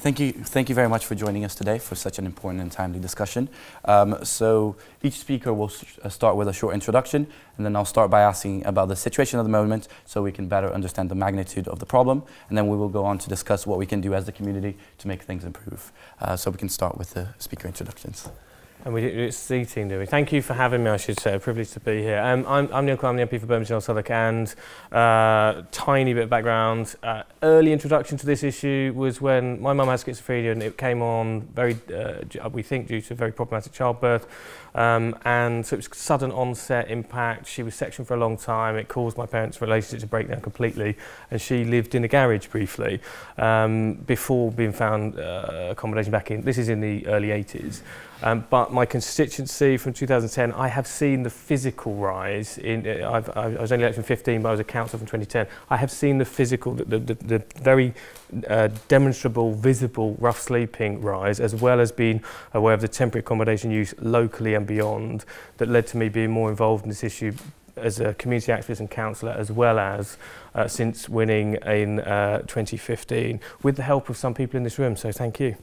Thank you very much for joining us today for such an important and timely discussion. So each speaker will start with a short introduction, and then I'll start by asking about the situation of the moment so we can better understand the magnitude of the problem, and then we will go on to discuss what we can do as the community to make things improve. So we can start with the speaker introductions. And it's seating, do we? Thank you for having me, I should say. A privilege to be here. I'm Neil Clark, I'm the MP for Birmingham North Southwark, and tiny bit of background. Early introduction to this issue was when my mum had schizophrenia, and it came on very, we think, due to very problematic childbirth. And so it was sudden onset impact. She was sectioned for a long time. It caused my parents' relationship to break down completely, and she lived in a garage briefly before being found accommodation back in. This is in the early 80s. But my constituency from 2010, I have seen the physical rise. I was only elected from 15, but I was a councillor from 2010. I have seen the physical, the very demonstrable, visible rough sleeping rise, as well as being aware of the temporary accommodation use locally and beyond, that led to me being more involved in this issue as a community activist and councillor, as well as since winning in 2015, with the help of some people in this room. So thank you.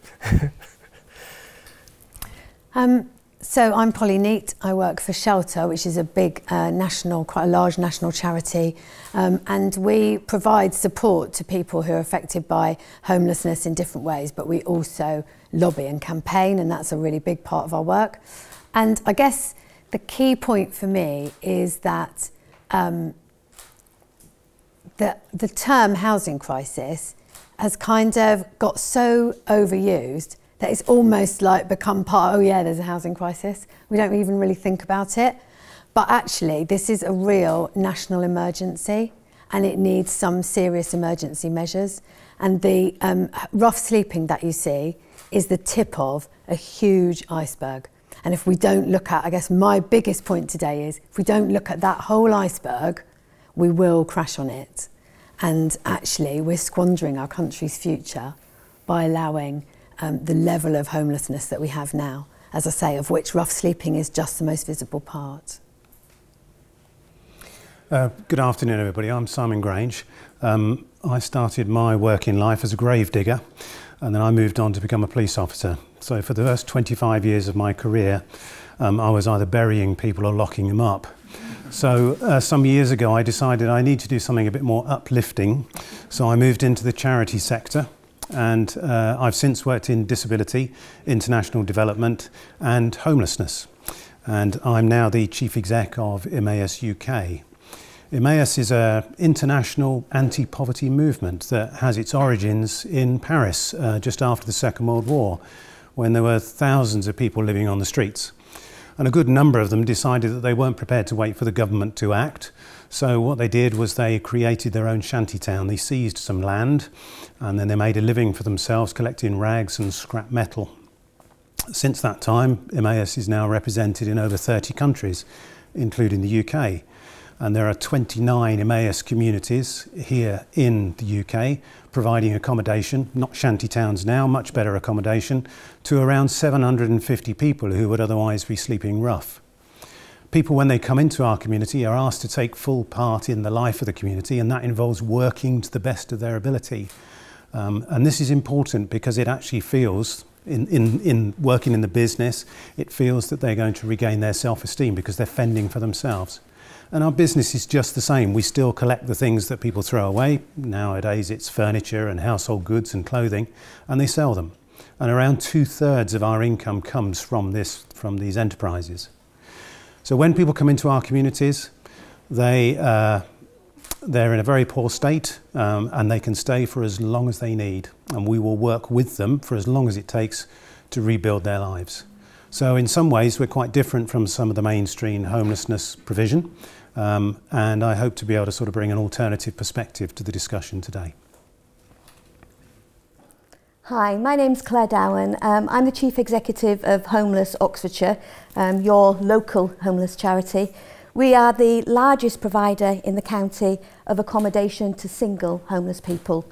So I'm Polly Neat. I work for Shelter, which is a big quite a large national charity, and we provide support to people who are affected by homelessness in different ways, but we also lobby and campaign, and that's a really big part of our work. And I guess the key point for me is that the term housing crisis has kind of got so overused that it's almost like become part, oh yeah, there's a housing crisis. We don't even really think about it. But actually, this is a real national emergency, and it needs some serious emergency measures. And the rough sleeping that you see is the tip of a huge iceberg. And if we don't look at, I guess my biggest point today is, if we don't look at that whole iceberg, we will crash on it. And actually, we're squandering our country's future by allowing the level of homelessness that we have now, as I say, of which rough sleeping is just the most visible part. Good afternoon, everybody. I'm Simon Grange. I started my work in life as a grave digger, and then I moved on to become a police officer. So for the first 25 years of my career, I was either burying people or locking them up. So some years ago, I decided I need to do something a bit more uplifting. So I moved into the charity sector. And I've since worked in disability, international development and homelessness. And I'm now the Chief Exec of Emmaus UK. Emmaus is an international anti-poverty movement that has its origins in Paris just after the Second World War, when there were thousands of people living on the streets. And a good number of them decided that they weren't prepared to wait for the government to act. So what they did was they created their own shantytown. They seized some land, and then they made a living for themselves collecting rags and scrap metal. Since that time, Emmaus is now represented in over 30 countries, including the UK. And there are 29 Emmaus communities here in the UK providing accommodation, not shantytowns now, much better accommodation, to around 750 people who would otherwise be sleeping rough. People, when they come into our community, are asked to take full part in the life of the community, and that involves working to the best of their ability. And this is important because it actually feels, in working in the business, it feels that they're going to regain their self-esteem because they're fending for themselves. And our business is just the same. We still collect the things that people throw away. Nowadays it's furniture and household goods and clothing, and they sell them. And around 2/3 of our income comes from these enterprises. So when people come into our communities, they're in a very poor state, and they can stay for as long as they need. And we will work with them for as long as it takes to rebuild their lives. So in some ways, we're quite different from some of the mainstream homelessness provision. And I hope to be able to sort of bring an alternative perspective to the discussion today. Hi, my name's Claire Dowen. I'm the Chief Executive of Homeless Oxfordshire, your local homeless charity. We are the largest provider in the county of accommodation to single homeless people.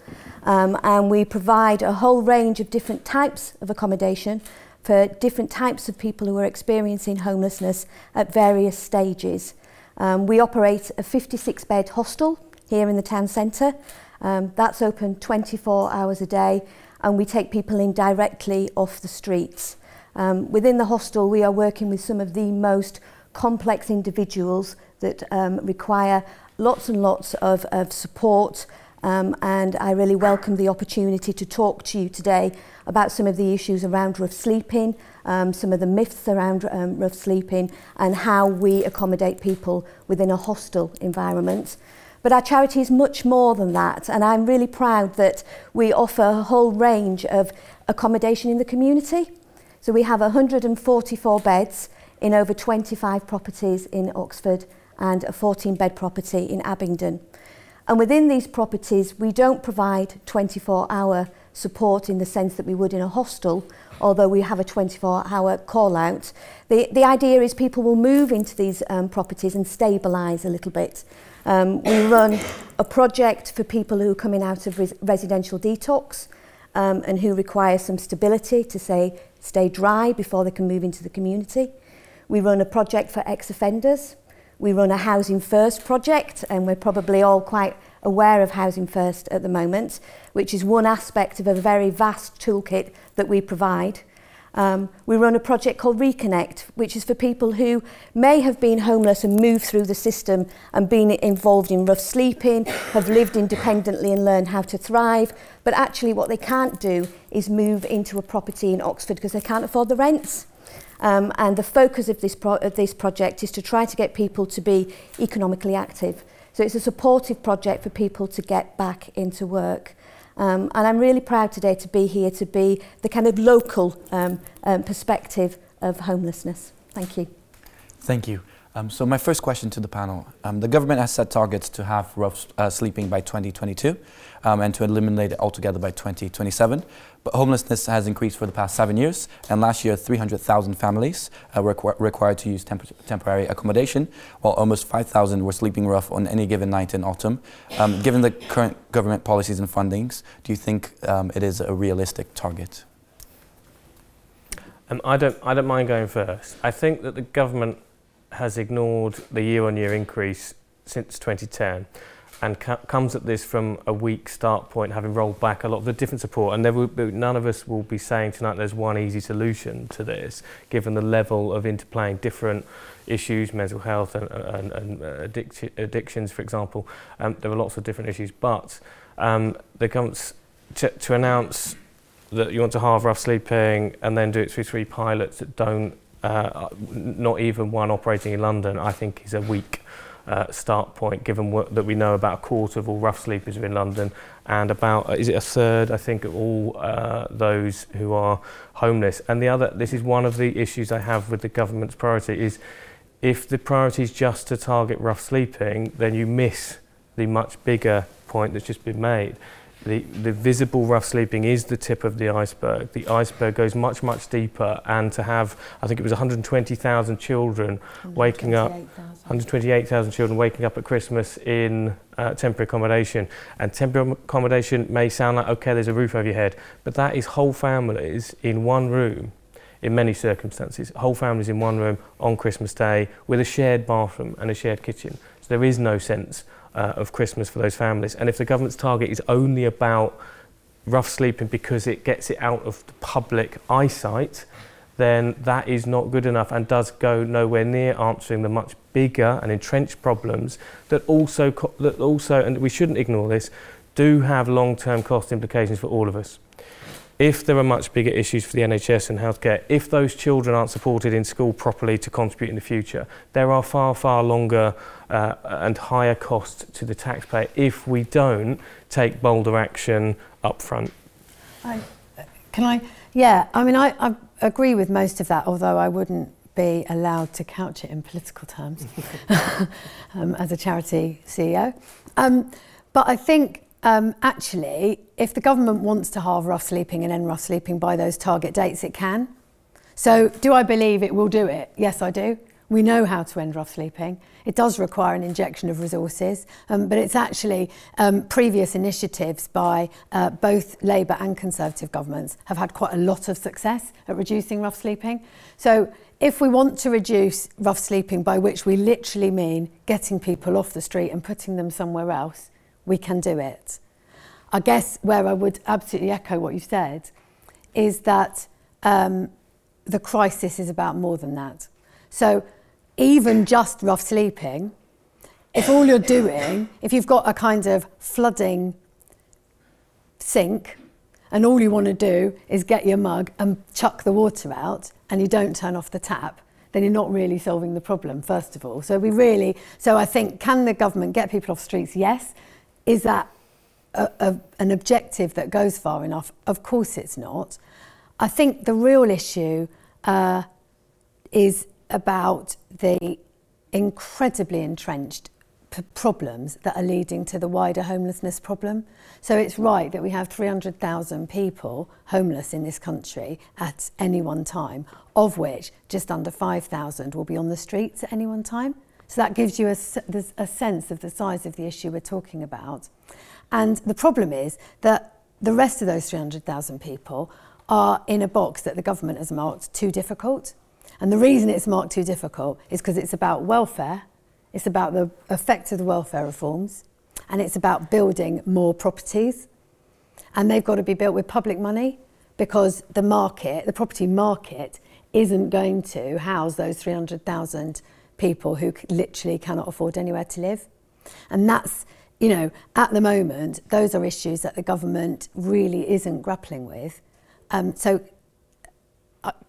And we provide a whole range of different types of accommodation for different types of people who are experiencing homelessness at various stages. We operate a 56-bed hostel here in the town centre. That's open 24 hours a day, and we take people in directly off the streets. Within the hostel, we are working with some of the most complex individuals that require lots and lots of support, and I really welcome the opportunity to talk to you today about some of the issues around rough sleeping, some of the myths around rough sleeping, and how we accommodate people within a hostel environment. But our charity is much more than that, and I'm really proud that we offer a whole range of accommodation in the community. So we have 144 beds in over 25 properties in Oxford and a 14-bed property in Abingdon. And within these properties, we don't provide 24-hour support in the sense that we would in a hostel, although we have a 24-hour call-out. The idea is people will move into these properties and stabilise a little bit. We run a project for people who are coming out of residential detox and who require some stability to stay dry before they can move into the community. We run a project for ex-offenders. We run a Housing First project, and we're probably all quite aware of Housing First at the moment, which is one aspect of a very vast toolkit that we provide. We run a project called Reconnect, which is for people who may have been homeless and moved through the system and been involved in rough sleeping, have lived independently and learned how to thrive, but actually what they can't do is move into a property in Oxford because they can't afford the rents. And the focus of this project is to try to get people to be economically active. So it's a supportive project for people to get back into work. And I'm really proud today to be here to be the kind of local perspective of homelessness. Thank you. Thank you. So my first question to the panel. The government has set targets to have rough sleeping by 2022 and to eliminate it altogether by 2027. But homelessness has increased for the past 7 years, and last year 300,000 families were required to use temporary accommodation, while almost 5,000 were sleeping rough on any given night in autumn. Given the current government policies and fundings, do you think it is a realistic target? I don't mind going first. I think that the government has ignored the year-on-year increase since 2010 and comes at this from a weak start point, having rolled back a lot of the different support. And none of us will be saying tonight there's one easy solution to this, given the level of interplaying different issues, mental health and addictions, for example. There are lots of different issues, but the government's to announce that you want to halve rough sleeping and then do it through 3 pilots that don't, not even one operating in London, I think is a weak start point, given that we know about a quarter of all rough sleepers are in London and about, is it a third, I think, of all those who are homeless. And this is one of the issues I have with the government's priority, is if the priority is just to target rough sleeping, then you miss the much bigger point that's just been made. The visible rough sleeping is the tip of the iceberg. The iceberg goes much, much deeper, and to have, I think it was 120,000 children waking up, 128,000 children waking up at Christmas in temporary accommodation. And temporary accommodation may sound like, okay, there's a roof over your head, but that is whole families in one room, in many circumstances, whole families in one room on Christmas Day with a shared bathroom and a shared kitchen. So there is no sense of Christmas for those families. And if the government's target is only about rough sleeping because it gets it out of the public eyesight, then that is not good enough and does go nowhere near answering the much bigger and entrenched problems that also, and we shouldn't ignore this, do have long-term cost implications for all of us. If there are much bigger issues for the NHS and healthcare, if those children aren't supported in school properly to contribute in the future, there are far, far longer and higher costs to the taxpayer if we don't take bolder action up front. Yeah, I mean, I agree with most of that, although I wouldn't be allowed to couch it in political terms as a charity CEO. But I think actually, if the government wants to halve rough sleeping and end rough sleeping by those target dates, it can. So do I believe it will do it? Yes, I do. We know how to end rough sleeping. It does require an injection of resources, but it's actually previous initiatives by both Labour and Conservative governments have had quite a lot of success at reducing rough sleeping. So if we want to reduce rough sleeping, by which we literally mean getting people off the street and putting them somewhere else, we can do it. I guess where I would absolutely echo what you said is that the crisis is about more than that. So even just rough sleeping, if all you're doing, if you've got a kind of flooding sink and all you want to do is get your mug and chuck the water out and you don't turn off the tap, then you're not really solving the problem, first of all. So I think, can the government get people off streets? Yes. Is that an objective that goes far enough? Of course it's not. I think the real issue is about the incredibly entrenched problems that are leading to the wider homelessness problem. So it's right that we have 300,000 people homeless in this country at any one time, of which just under 5,000 will be on the streets at any one time. So that gives you a sense of the size of the issue we're talking about. And the problem is that the rest of those 300,000 people are in a box that the government has marked too difficult. And the reason it's marked too difficult is because it's about welfare, it's about the effect of the welfare reforms, and it's about building more properties. And they've got to be built with public money because the property market isn't going to house those 300,000 people who literally cannot afford anywhere to live. And that's, you know, at the moment, those are issues that the government really isn't grappling with. So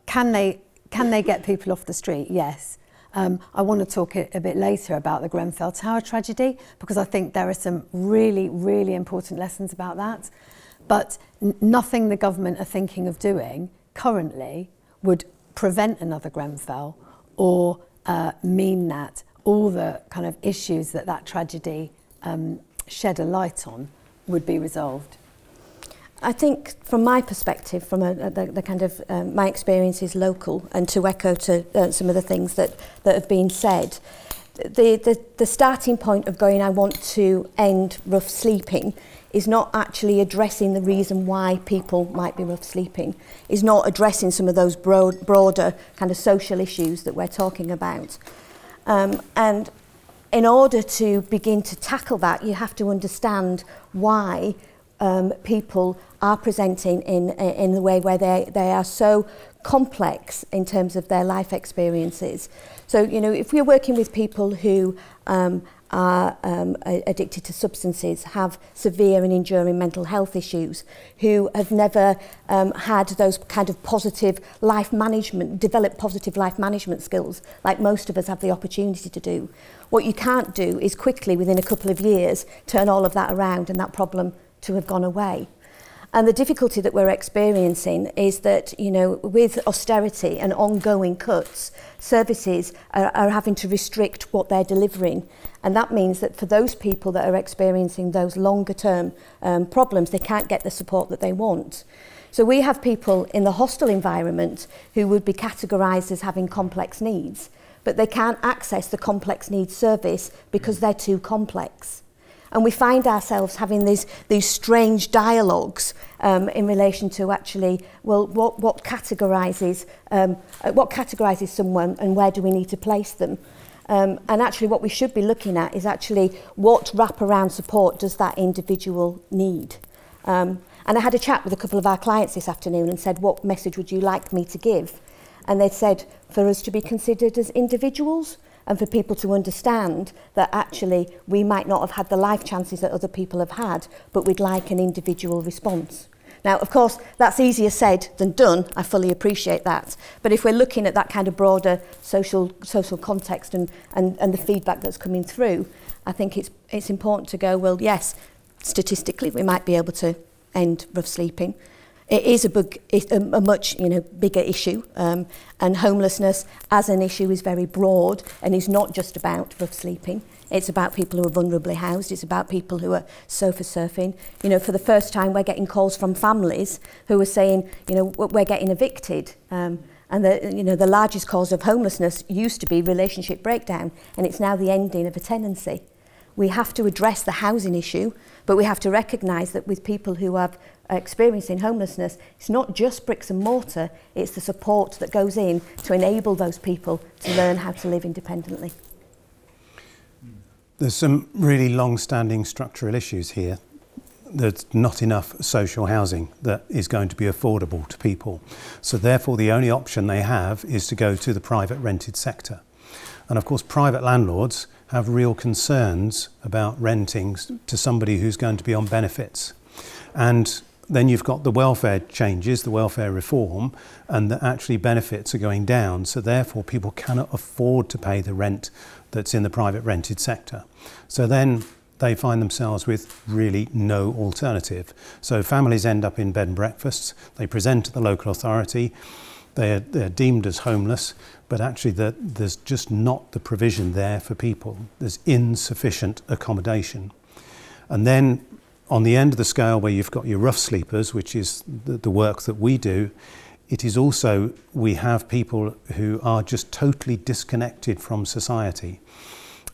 can they get people off the street? Yes. I want to talk a bit later about the Grenfell Tower tragedy because I think there are some really, really important lessons about that. But nothing the government are thinking of doing currently would prevent another Grenfell or mean that all the kind of issues that tragedy shed a light on would be resolved. I think from my perspective, from the kind of my experience is local, and to echo to some of the things that have been said, the starting point of going, I want to end rough sleeping, is not actually addressing the reason why people might be rough sleeping, is not addressing some of those broader kind of social issues that we're talking about. And in order to begin to tackle that, you have to understand why people are presenting in the way where they are so complex in terms of their life experiences. So, you know, if we're working with people who are addicted to substances, have severe and enduring mental health issues, who have never had those kind of positive life management, developed positive life management skills, like most of us have the opportunity to do. What you can't do is quickly, within a couple of years, turn all of that around and that problem to have gone away. And the difficulty that we're experiencing is that, you know, with austerity and ongoing cuts, services are having to restrict what they're delivering. And that means that for those people that are experiencing those longer term problems, they can't get the support that they want. So we have people in the hostel environment who would be categorised as having complex needs, but they can't access the complex needs service because they're too complex. And we find ourselves having these strange dialogues in relation to actually, well, what categorises someone and where do we need to place them? And actually what we should be looking at is actually what wraparound support does that individual need? And I had a chat with a couple of our clients this afternoon and said, what message would you like me to give? And they said, for us to be considered as individuals, and for people to understand that actually we might not have had the life chances that other people have had, but we'd like an individual response. Now, of course, that's easier said than done. I fully appreciate that. But if we're looking at that kind of broader social context and the feedback that's coming through, I think it's important to go, well, yes, statistically we might be able to end rough sleeping. It is a much bigger issue, and homelessness as an issue is very broad and is not just about rough sleeping. It's about people who are vulnerably housed. It's about people who are sofa surfing. You know, for the first time, we're getting calls from families who are saying, you know, we're getting evicted. And the largest cause of homelessness used to be relationship breakdown, and it's now the ending of a tenancy. We have to address the housing issue, but we have to recognise that with people who are experiencing homelessness, it's not just bricks and mortar, it's the support that goes in to enable those people to learn how to live independently. There's some really long-standing structural issues here. there's not enough social housing that is going to be affordable to people. So therefore the only option they have is to go to the private rented sector. And of course private landlords have real concerns about renting to somebody who's going to be on benefits. And then you've got the welfare changes, the welfare reform, and that actually benefits are going down. So therefore people cannot afford to pay the rent that's in the private rented sector. So then they find themselves with really no alternative. So families end up in bed and breakfasts, they present to the local authority, they're deemed as homeless, but actually there's just not the provision there for people. There's insufficient accommodation. And then on the end of the scale where you've got your rough sleepers, which is the work that we do, it is also, we have people who are just totally disconnected from society.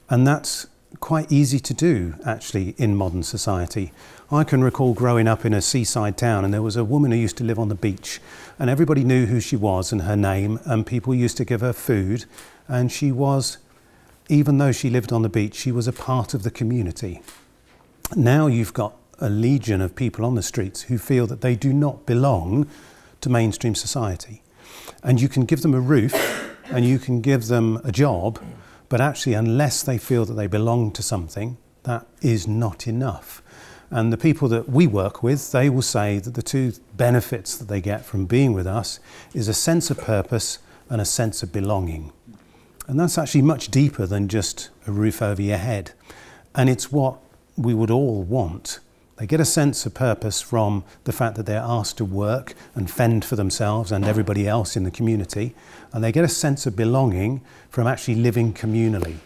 And that's quite easy to do actually in modern society. I can recall growing up in a seaside town, and there was a woman who used to live on the beach, and everybody knew who she was and her name, and people used to give her food, and she was, even though she lived on the beach, she was a part of the community. Now you've got a legion of people on the streets who feel that they do not belong to mainstream society. And you can give them a roof and you can give them a job, but actually unless they feel that they belong to something, that is not enough. And the people that we work with, they will say that the two benefits that they get from being with us is a sense of purpose and a sense of belonging. And that's actually much deeper than just a roof over your head. And it's what we would all want. They get a sense of purpose from the fact that they're asked to work and fend for themselves and everybody else in the community. And they get a sense of belonging from actually living communally.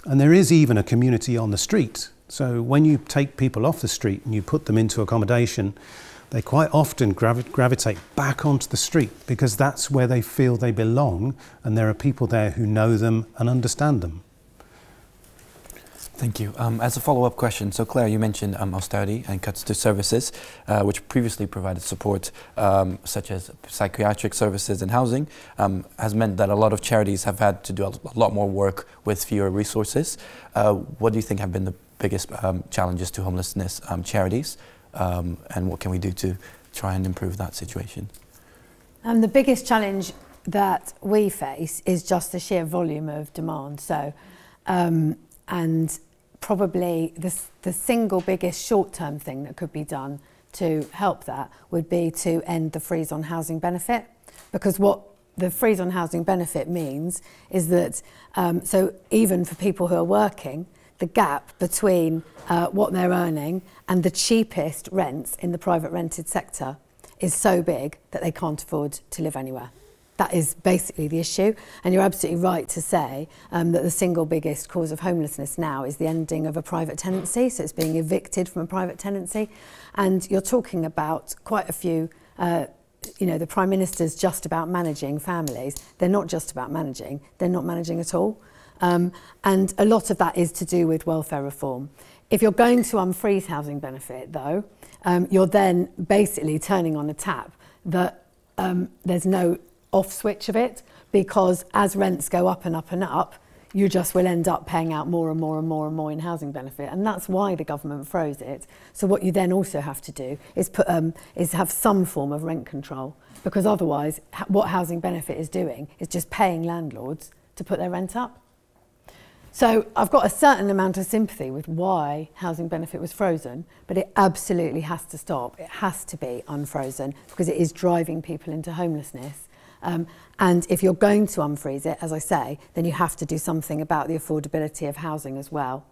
And there is even a community on the street. So when you take people off the street and you put them into accommodation, they quite often gravitate back onto the street because that's where they feel they belong, and there are people there who know them and understand them. Thank you. As a follow-up question, so Claire, you mentioned austerity and cuts to services, which previously provided support, such as psychiatric services and housing, has meant that a lot of charities have had to do a lot more work with fewer resources. What do you think have been the biggest challenges to homelessness charities, and what can we do to try and improve that situation? The biggest challenge that we face is just the sheer volume of demand. So, and probably the single biggest short-term thing that could be done to help that would be to end the freeze on housing benefit, because what the freeze on housing benefit means is that so even for people who are working, the gap between what they're earning and the cheapest rents in the private rented sector is so big that they can't afford to live anywhere. That is basically the issue. And you're absolutely right to say that the single biggest cause of homelessness now is the ending of a private tenancy. So it's being evicted from a private tenancy. And you're talking about quite a few, you know, the Prime Minister's just about managing families. They're not just about managing, they're not managing at all. And a lot of that is to do with welfare reform. If you're going to unfreeze housing benefit, though, you're then basically turning on a tap that there's no off switch of it, because as rents go up and up and up, you just will end up paying out more and more and more and more in housing benefit, and that's why the government froze it. So what you then also have to do is have some form of rent control, because otherwise what housing benefit is doing is just paying landlords to put their rent up. So I've got a certain amount of sympathy with why housing benefit was frozen, but it absolutely has to stop. It has to be unfrozen, because it is driving people into homelessness. And if you're going to unfreeze it, as I say, then you have to do something about the affordability of housing as well.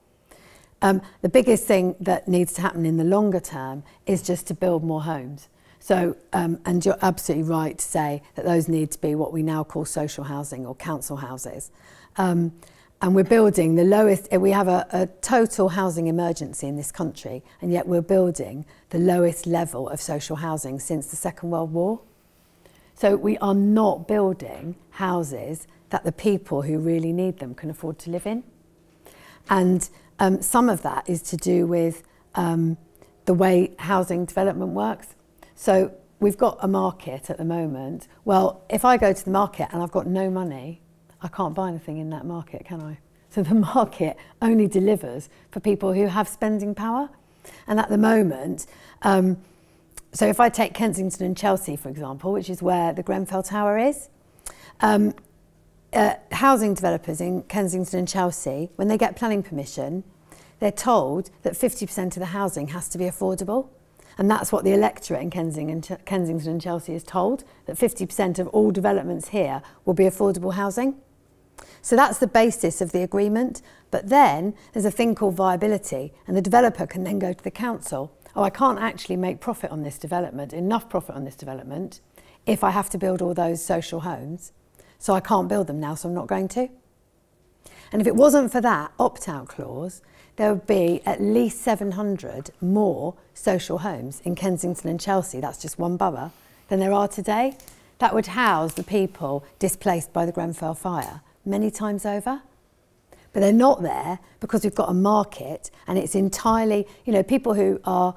The biggest thing that needs to happen in the longer term is just to build more homes. So, and you're absolutely right to say that those need to be what we now call social housing or council houses. And we're building the lowest, we have a total housing emergency in this country, and yet we're building the lowest level of social housing since the Second World War. So we are not building houses that the people who really need them can afford to live in. And some of that is to do with the way housing development works. So we've got a market at the moment. Well, if I go to the market and I've got no money, I can't buy anything in that market, can I? So the market only delivers for people who have spending power. And at the moment, so if I take Kensington and Chelsea, for example, which is where the Grenfell Tower is, housing developers in Kensington and Chelsea, when they get planning permission, they're told that 50% of the housing has to be affordable. And that's what the electorate in Kensington and Chelsea is told, that 50% of all developments here will be affordable housing. So that's the basis of the agreement. But then there's a thing called viability, and the developer can then go to the council. Oh, I can't actually make profit on this development, enough profit on this development, if I have to build all those social homes. So I can't build them now, so I'm not going to. And if it wasn't for that opt-out clause, there would be at least 700 more social homes in Kensington and Chelsea, that's just one borough, than there are today. That would house the people displaced by the Grenfell fire many times over. But they're not there because we've got a market, and it's entirely, you know, people who are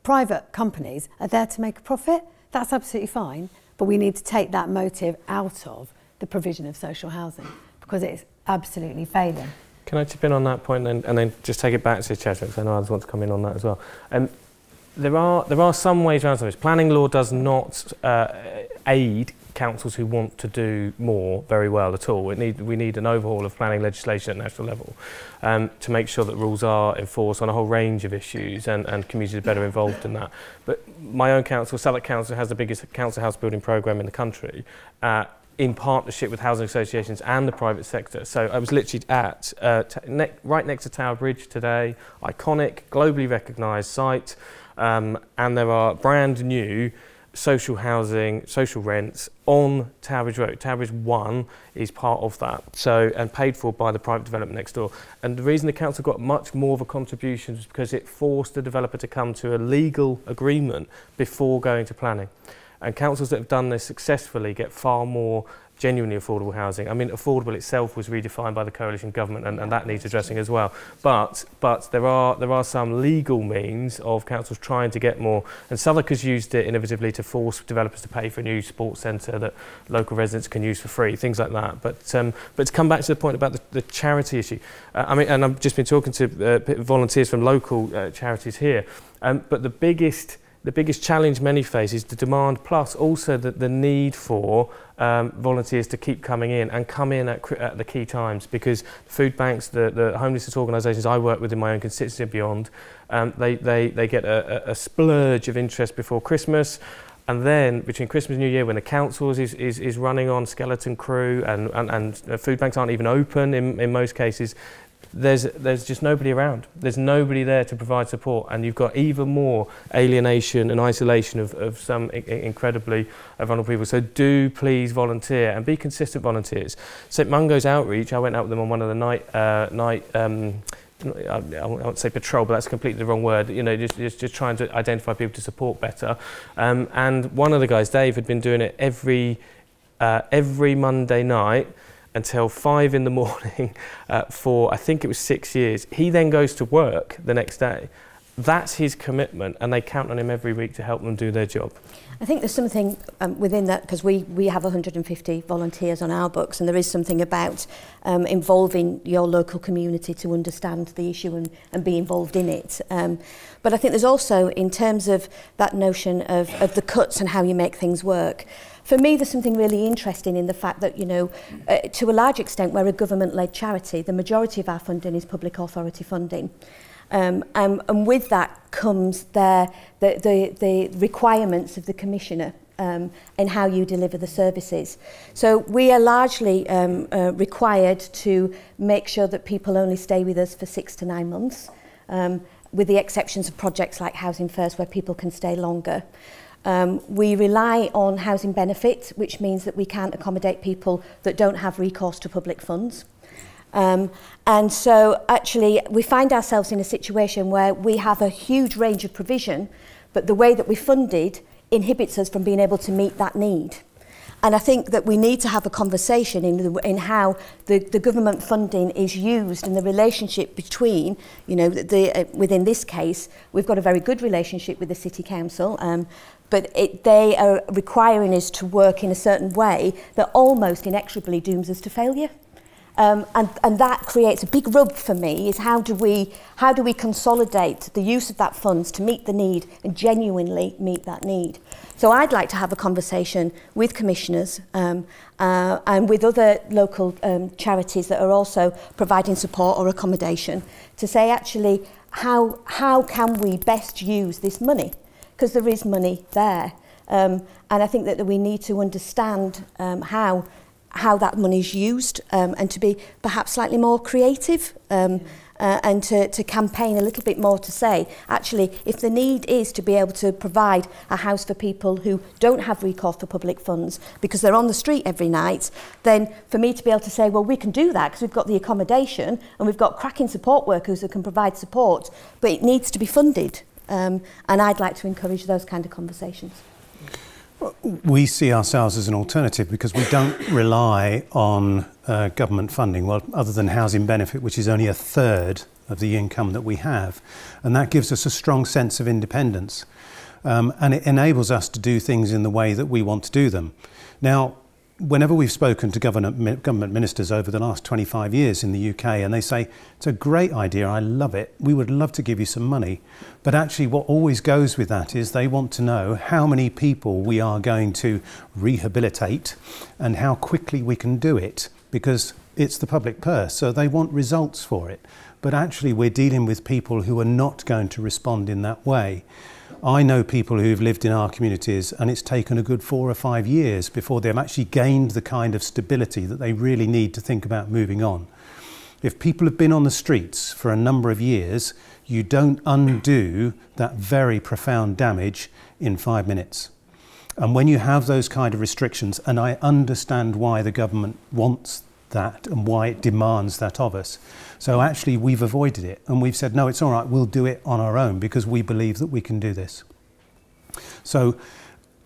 private companies are there to make a profit. That's absolutely fine, but we need to take that motive out of the provision of social housing because it's absolutely failing. Can I chip in on that point and then just take it back to Chester, because I know others want to come in on that as well. There are some ways around this. Planning law does not aid councils who want to do more very well at all. We need an overhaul of planning legislation at national level to make sure that rules are enforced on a whole range of issues and communities are better involved in that. But my own council, Southwark Council, has the biggest council house building programme in the country. In partnership with housing associations and the private sector. So I was literally at right next to Tower Bridge today, iconic, globally recognised site, and there are brand new social housing, social rents on Tower Bridge Road. Tower Bridge 1 is part of that, so, and paid for by the private development next door. And the reason the council got much more of a contribution is because it forced the developer to come to a legal agreement before going to planning. And councils that have done this successfully get far more genuinely affordable housing. I mean, affordable itself was redefined by the coalition government, and that needs addressing as well. But there are some legal means of councils trying to get more, and Southwark has used it innovatively to force developers to pay for a new sports centre that local residents can use for free, things like that. But to come back to the point about the charity issue, I mean, and I've just been talking to volunteers from local charities here, but the biggest challenge many face is the demand, plus also the need for volunteers to keep coming in and come in at the key times, because food banks, the homelessness organisations I work with in my own constituency and beyond, they get a splurge of interest before Christmas. And then between Christmas and New Year, when the council is running on skeleton crew and food banks aren't even open in most cases, there's just nobody around. There's nobody there to provide support, and you've got even more alienation and isolation of some incredibly vulnerable people. So do please volunteer and be consistent volunteers. St Mungo's Outreach, I went out with them on one of the night I won't say patrol, but that's completely the wrong word. You know, just trying to identify people to support better. And one of the guys, Dave, had been doing it every Monday night until 5 in the morning for, I think it was 6 years. He then goes to work the next day. That's his commitment, and they count on him every week to help them do their job. I think there's something within that, because we have 150 volunteers on our books, and there is something about involving your local community to understand the issue and be involved in it. But I think there's also, in terms of that notion of the cuts and how you make things work, for me, there's something really interesting in the fact that, you know, to a large extent, we're a government-led charity. The majority of our funding is public authority funding. And with that comes the requirements of the Commissioner in how you deliver the services. So we are largely required to make sure that people only stay with us for 6 to 9 months, with the exceptions of projects like Housing First, where people can stay longer. We rely on housing benefit, which means that we can't accommodate people that don't have recourse to public funds. And so actually we find ourselves in a situation where we have a huge range of provision, but the way that we're funded inhibits us from being able to meet that need. And I think that we need to have a conversation in how the government funding is used and the relationship between, you know, within this case, we've got a very good relationship with the City Council, but they are requiring us to work in a certain way that almost inexorably dooms us to failure. And that creates a big rub for me, is how do we consolidate the use of that funds to meet the need and genuinely meet that need. So I'd like to have a conversation with commissioners and with other local charities that are also providing support or accommodation to say, actually, how can we best use this money? Because there is money there. And I think that we need to understand how that money is used, and to be perhaps slightly more creative, and to campaign a little bit more to say, actually, if the need is to be able to provide a house for people who don't have recourse for public funds because they're on the street every night, then for me to be able to say, well, we can do that because we've got the accommodation and we've got cracking support workers who can provide support, but it needs to be funded. And I'd like to encourage those kind of conversations. We see ourselves as an alternative because we don't rely on government funding, well, other than housing benefit, which is only a third of the income that we have. And that gives us a strong sense of independence. And it enables us to do things in the way that we want to do them. Now, whenever we've spoken to government ministers over the last 25 years in the UK, and they say, it's a great idea, I love it, we would love to give you some money. But actually what always goes with that is they want to know how many people we are going to rehabilitate and how quickly we can do it, because it's the public purse, so they want results for it. But actually we're dealing with people who are not going to respond in that way. I know people who've lived in our communities and it's taken a good 4 or 5 years before they've actually gained the kind of stability that they really need to think about moving on. If people have been on the streets for a number of years, you don't undo that very profound damage in 5 minutes. And when you have those kind of restrictions, and I understand why the government wants that and why it demands that of us. So actually we've avoided it and we've said, no, it's all right, we'll do it on our own because we believe that we can do this. So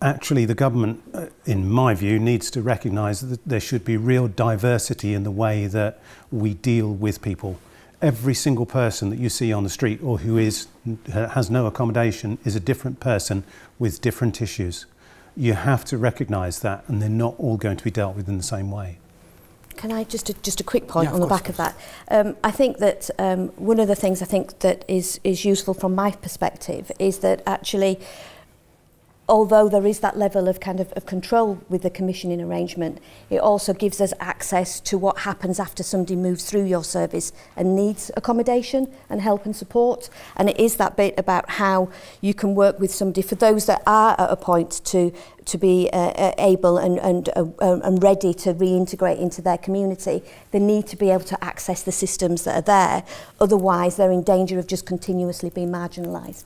actually the government, in my view, needs to recognise that there should be real diversity in the way that we deal with people. Every single person that you see on the street or who has no accommodation is a different person with different issues. You have to recognise that, and they're not all going to be dealt with in the same way. Can I just a quick point on the back of that? I think that one of the things I think that is useful from my perspective is that actually, although there is that level of of control with the commissioning arrangement, it also gives us access to what happens after somebody moves through your service and needs accommodation and help and support. And it is that bit about how you can work with somebody, for those that are at a point to be able and ready to reintegrate into their community, they need to be able to access the systems that are there. Otherwise, they're in danger of just continuously being marginalised.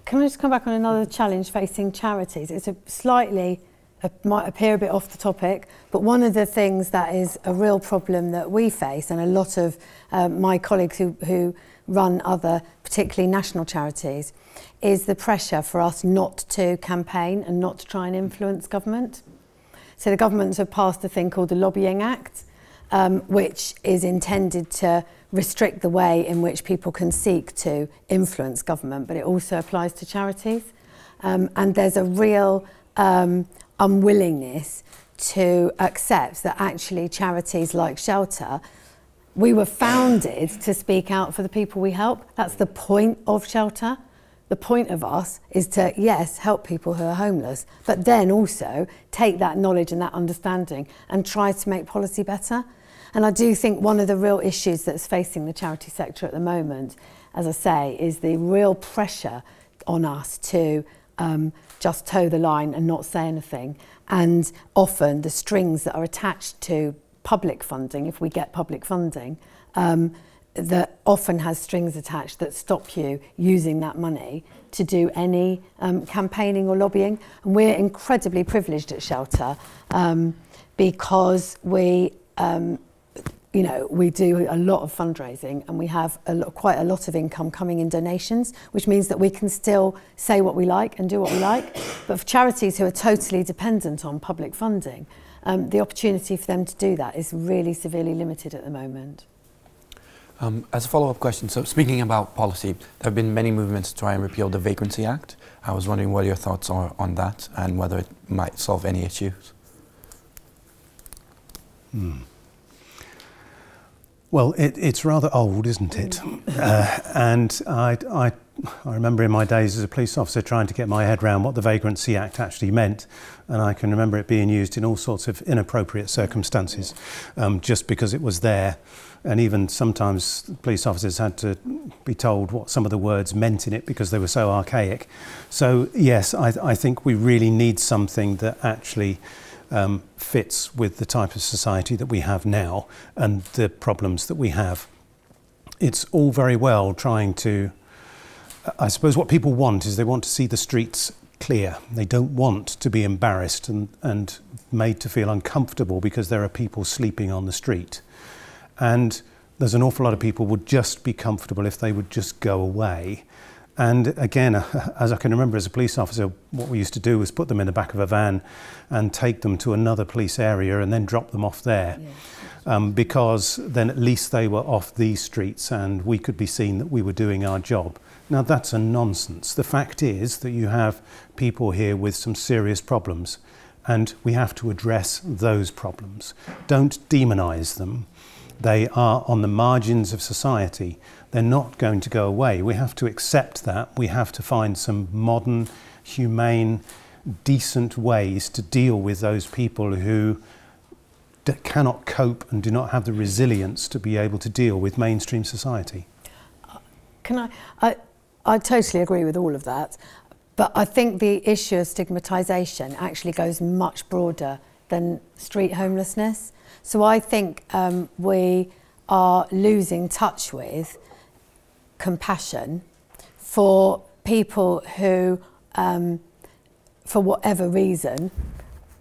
Can I just come back on another challenge facing charities? It's might appear a bit off the topic, but one of the things that is a real problem that we face, and a lot of my colleagues who run other, particularly national charities, is the pressure for us not to campaign and not to try and influence government. So the governments have passed a thing called the Lobbying Act, which is intended to restrict the way in which people can seek to influence government, but it also applies to charities. And there's a real unwillingness to accept that actually charities like Shelter, we were founded to speak out for the people we help. That's the point of Shelter. The point of us is to, yes, help people who are homeless, but then also take that knowledge and that understanding and try to make policy better. And I do think one of the real issues that's facing the charity sector at the moment, as I say, is the real pressure on us to just toe the line and not say anything. And often the strings that are attached to public funding, if we get public funding, that often has strings attached that stop you using that money to do any campaigning or lobbying. And we're incredibly privileged at Shelter because we do a lot of fundraising and we have quite a lot of income coming in donations, which means that we can still say what we like and do what we like. But for charities who are totally dependent on public funding, the opportunity for them to do that is really severely limited at the moment. As a follow-up question, so speaking about policy, there have been many movements to try and repeal the Vagrancy Act. I was wondering what your thoughts are on that and whether it might solve any issues. Well, it's rather old, isn't it? And I remember in my days as a police officer trying to get my head around what the Vagrancy Act actually meant, and I can remember it being used in all sorts of inappropriate circumstances, just because it was there. And even sometimes police officers had to be told what some of the words meant in it because they were so archaic. So yes, I think we really need something that actually fits with the type of society that we have now and the problems that we have. It's all very well trying to, I suppose what people want is they want to see the streets clear. They don't want to be embarrassed and made to feel uncomfortable because there are people sleeping on the street. And there's an awful lot of people would just be comfortable if they would just go away. And again, as I can remember as a police officer, what we used to do was put them in the back of a van and take them to another police area and then drop them off there. Yeah. Because then at least they were off these streets and we could be seen that we were doing our job. Now that's a nonsense. The fact is that you have people here with some serious problems and we have to address those problems. Don't demonise them. They are on the margins of society. They're not going to go away. We have to accept that. We have to find some modern, humane, decent ways to deal with those people who cannot cope and do not have the resilience to be able to deal with mainstream society. I totally agree with all of that, but I think the issue of stigmatisation actually goes much broader than street homelessness. So I think we are losing touch with compassion for people who, for whatever reason,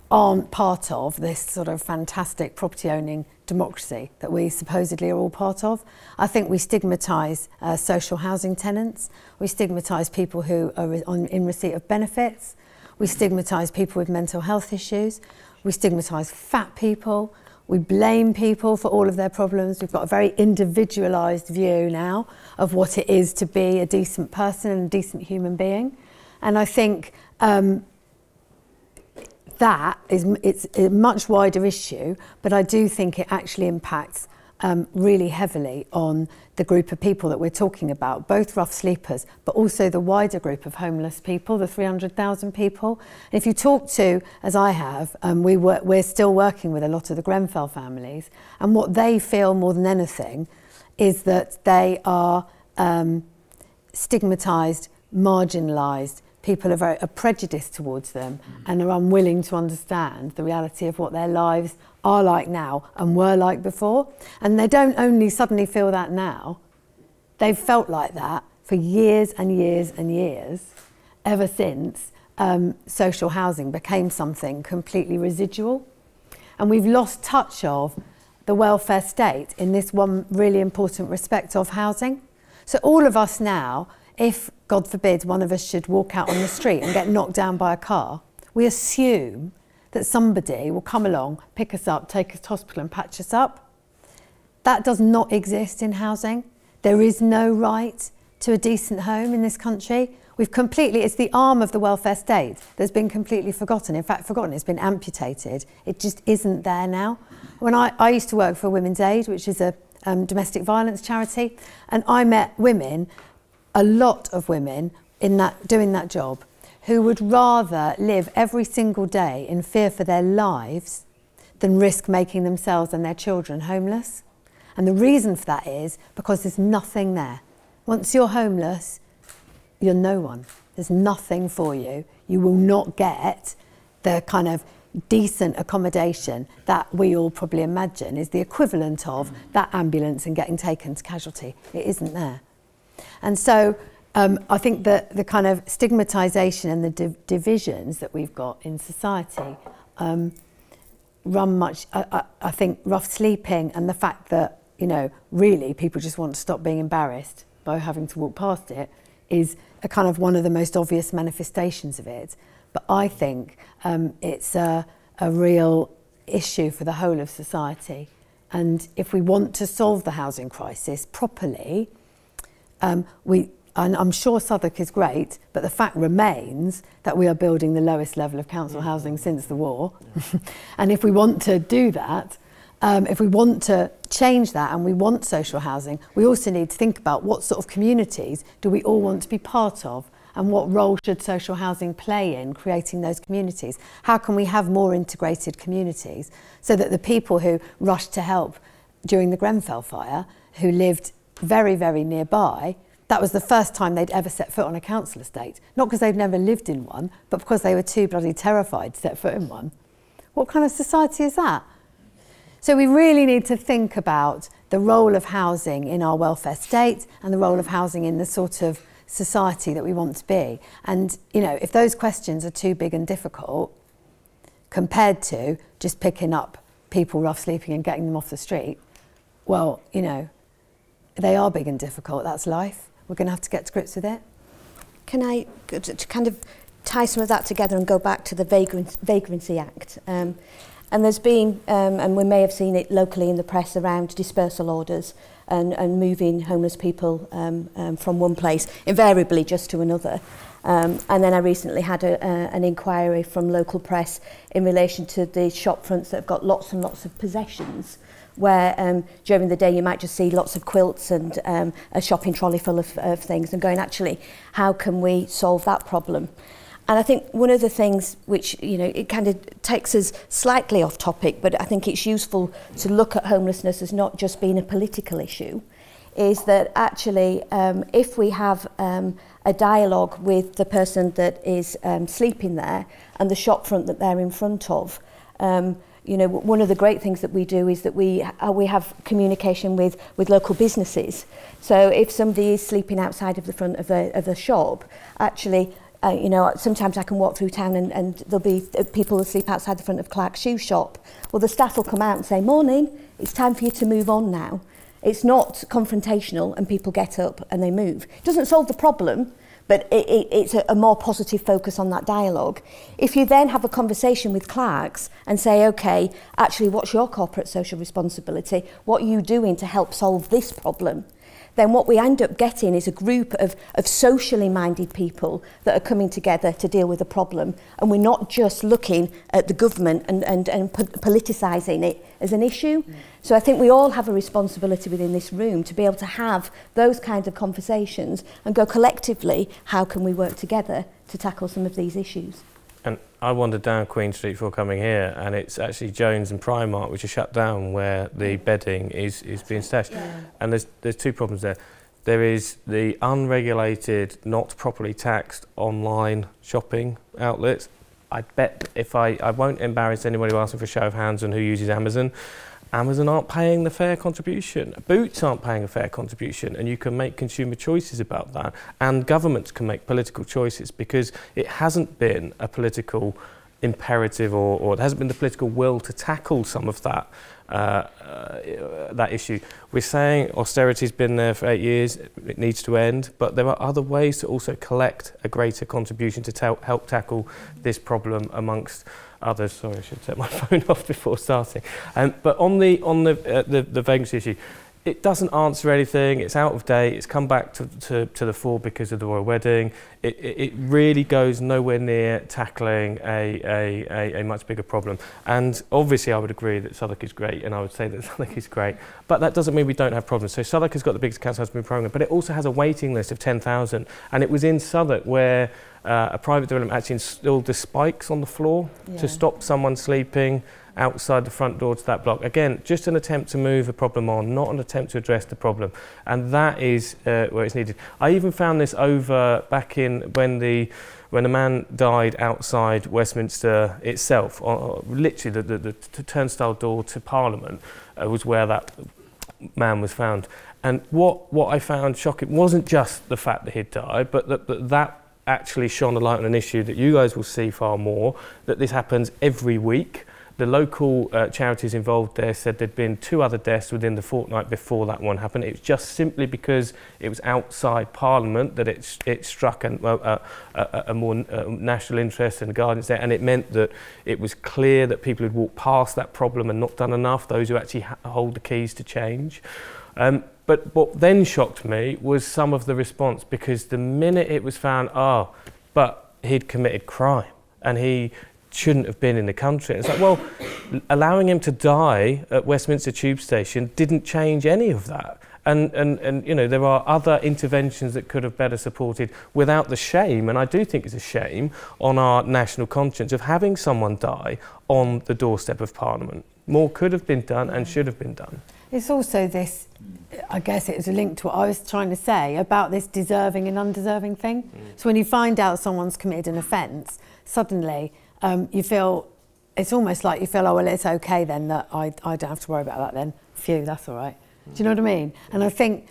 aren't part of this sort of fantastic property owning democracy that we supposedly are all part of. I think we stigmatise social housing tenants, we stigmatise people who are in receipt of benefits, we stigmatise people with mental health issues, we stigmatise fat people, we blame people for all of their problems. We've got a very individualised view now of what it is to be a decent person and a decent human being. And I think it's a much wider issue, but I do think it actually impacts really heavily on the group of people that we're talking about, both rough sleepers, but also the wider group of homeless people, the 300,000 people. And if you talk to, as I have, we're still working with a lot of the Grenfell families, and what they feel more than anything is that they are stigmatised, marginalised. People are prejudiced towards them and are unwilling to understand the reality of what their lives are like now and were like before. And they don't only suddenly feel that now, they've felt like that for years and years and years, ever since social housing became something completely residual. And we've lost touch of the welfare state in this one really important respect of housing. So all of us now, if, God forbid, one of us should walk out on the street and get knocked down by a car, we assume that somebody will come along, pick us up, take us to hospital and patch us up. That does not exist in housing. There is no right to a decent home in this country. It's the arm of the welfare state that's been completely forgotten. In fact, it's been amputated. It just isn't there now. When I used to work for Women's Aid, which is a domestic violence charity, and I met women, a lot of women doing that job, who would rather live every single day in fear for their lives than risk making themselves and their children homeless. And the reason for that is because there's nothing there. Once you're homeless, you're no one. There's nothing for you. You will not get the kind of decent accommodation that we all probably imagine is the equivalent of that ambulance and getting taken to casualty. It isn't there. And so I think that the kind of stigmatisation and the divisions that we've got in society run much, I think rough sleeping and the fact that, you know, really people just want to stop being embarrassed by having to walk past it is a kind of one of the most obvious manifestations of it. But I think it's a real issue for the whole of society. And if we want to solve the housing crisis properly, and I'm sure Southwark is great, but the fact remains that we are building the lowest level of council housing since the war. And if we want to do that, if we want to change that and we want social housing, we also need to think about what sort of communities do we all want to be part of, and what role should social housing play in creating those communities? How can we have more integrated communities so that the people who rushed to help during the Grenfell fire, who lived very, very nearby, that was the first time they'd ever set foot on a council estate. Not because they'd never lived in one, but because they were too bloody terrified to set foot in one. What kind of society is that? So we really need to think about the role of housing in our welfare state and the role of housing in the sort of society that we want to be. And, you know, if those questions are too big and difficult compared to just picking up people rough sleeping and getting them off the street, well, you know, they are big and difficult. That's life. We're going to have to get to grips with it. Can I to kind of tie some of that together and go back to the Vagrancy Act? And there's been, and we may have seen it locally in the press, around dispersal orders and moving homeless people from one place, invariably just to another. And then I recently had an inquiry from local press in relation to the shop fronts that have got lots and lots of possessions, where during the day you might just see lots of quilts and a shopping trolley full of things, and going, actually, how can we solve that problem? And I think one of the things which, you know, it kind of takes us slightly off topic, but I think it's useful to look at homelessness as not just being a political issue, is that actually if we have a dialogue with the person that is sleeping there and the shop front that they're in front of, you know, one of the great things that we do is that we have communication with local businesses. So if somebody is sleeping outside of the front of the shop, actually, you know, sometimes I can walk through town and there'll be people asleep outside the front of Clark's shoe shop. Well, the staff will come out and say, morning, it's time for you to move on now. It's not confrontational and people get up and they move. It doesn't solve the problem, but it's a more positive focus on that dialogue. If you then have a conversation with Clark's and say, okay, actually, what's your corporate social responsibility? What are you doing to help solve this problem? Then what we end up getting is a group of socially minded people that are coming together to deal with a problem. And we're not just looking at the government and politicising it as an issue. So I think we all have a responsibility within this room to be able to have those kinds of conversations and go collectively, how can we work together to tackle some of these issues? And I wandered down Queen Street before coming here, and it's actually Jones and Primark which are shut down, where the bedding is being stashed. Yeah. And there's two problems there. There is the unregulated, not properly taxed online shopping outlets. I bet if I won't embarrass anybody who asks me for a show of hands on who uses Amazon. Amazon aren't paying the fair contribution. Boots aren't paying a fair contribution, and you can make consumer choices about that. And governments can make political choices, because it hasn't been a political imperative or it hasn't been the political will to tackle some of that that issue. We're saying austerity's been there for 8 years, it needs to end, but there are other ways to also collect a greater contribution to help tackle this problem amongst others. Sorry, I should take my phone off before starting. But on the vagrancy issue, it doesn't answer anything. It's out of date. It's come back to the fore because of the royal wedding. It really goes nowhere near tackling a much bigger problem. And obviously, I would agree that Southwark is great, and I would say that Southwark is great. But that doesn't mean we don't have problems. So Southwark has got the biggest council housing programme, but it also has a waiting list of 10,000. And it was in Southwark where a private development actually installed the spikes on the floor to stop someone sleeping outside the front door to that block. Again, just an attempt to move a problem on, not an attempt to address the problem. And that is where it's needed. I even found this over back in when the man died outside Westminster itself. Literally the turnstile door to Parliament was where that man was found. And what I found shocking wasn't just the fact that he'd died, but that actually shone a light on an issue that you guys will see far more, that this happens every week. The local charities involved there said there'd been 2 other deaths within the fortnight before that one happened. It was just simply because it was outside Parliament that it struck a more national interest and guidance there, and it meant that it was clear that people had walked past that problem and not done enough, those who actually hold the keys to change. But what then shocked me was some of the response, because the minute it was found, but he'd committed crime and he shouldn't have been in the country. It's like, well, allowing him to die at Westminster Tube Station didn't change any of that. And you know, there are other interventions that could have better supported without the shame, and I do think it's a shame on our national conscience of having someone die on the doorstep of Parliament. More could have been done and should have been done. It's also this, I guess it's a link to what I was trying to say about this deserving and undeserving thing. So when you find out someone's committed an offence, suddenly you feel, it's almost like you feel, oh, well, it's okay then that I don't have to worry about that then. Phew, that's all right. Do you know what I mean? And I think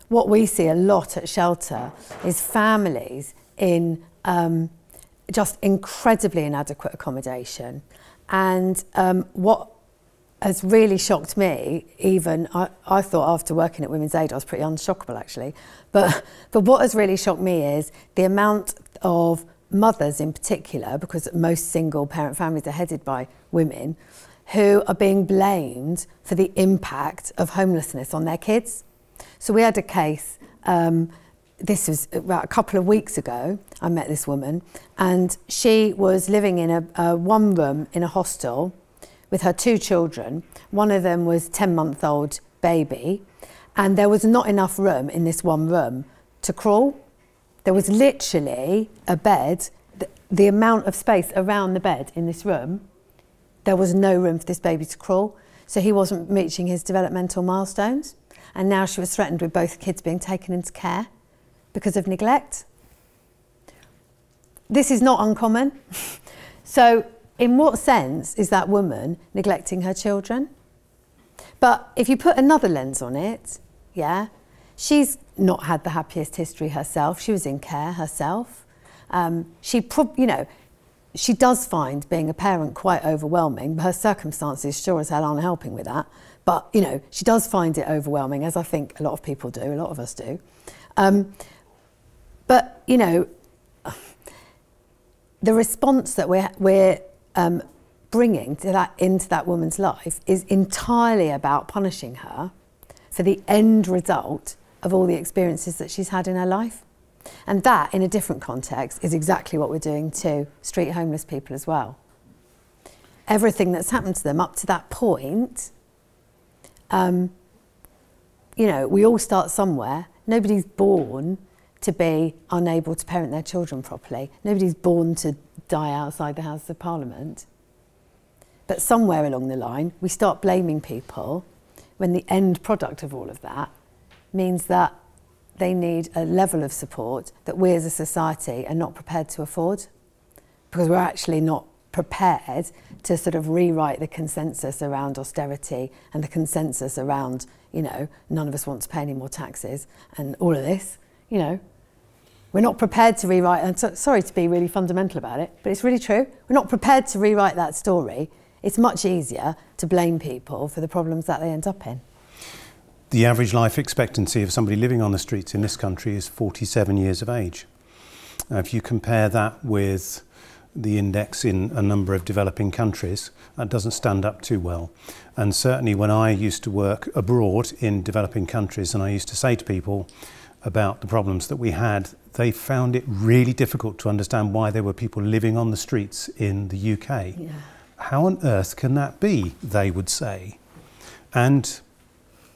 what we see a lot at shelter is families in just incredibly inadequate accommodation. And what has really shocked me, even, I thought after working at Women's Aid I was pretty unshockable actually, but what has really shocked me is the amount of mothers in particular, because most single parent families are headed by women, who are being blamed for the impact of homelessness on their kids. So we had a case, this was about a couple of weeks ago, I met this woman, and she was living in a one room in a hostel with her 2 children. One of them was 10-month-old baby, and there was not enough room in this one room to crawl. There was literally a bed, the amount of space around the bed in this room, there was no room for this baby to crawl. So he wasn't reaching his developmental milestones. And now she was threatened with both kids being taken into care because of neglect. This is not uncommon. So in what sense is that woman neglecting her children? But if you put another lens on it, yeah, she's not had the happiest history herself. She was in care herself. She does find being a parent quite overwhelming. Her circumstances sure as hell aren't helping with that. But, you know, she does find it overwhelming, as I think a lot of people do, a lot of us do. But, you know, the response that we're bringing to into that woman's life is entirely about punishing her for the end result of all the experiences that she's had in her life. And that, in a different context, is exactly what we're doing to street homeless people as well. Everything that's happened to them up to that point, you know, we all start somewhere. Nobody's born to be unable to parent their children properly. Nobody's born to die outside the Houses of Parliament. But somewhere along the line, we start blaming people when the end product of all of that means that they need a level of support that we as a society are not prepared to afford, because we're actually not prepared to sort of rewrite the consensus around austerity and the consensus around, you know, none of us want to pay any more taxes and all of this, you know. We're not prepared to rewrite, and sorry to be really fundamental about it, but it's really true. We're not prepared to rewrite that story. It's much easier to blame people for the problems that they end up in. The average life expectancy of somebody living on the streets in this country is 47 years of age. If you compare that with the index in a number of developing countries, that doesn't stand up too well. And certainly when I used to work abroad in developing countries and I used to say to people about the problems that we had, they found it really difficult to understand why there were people living on the streets in the UK. Yeah. How on earth can that be, they would say. And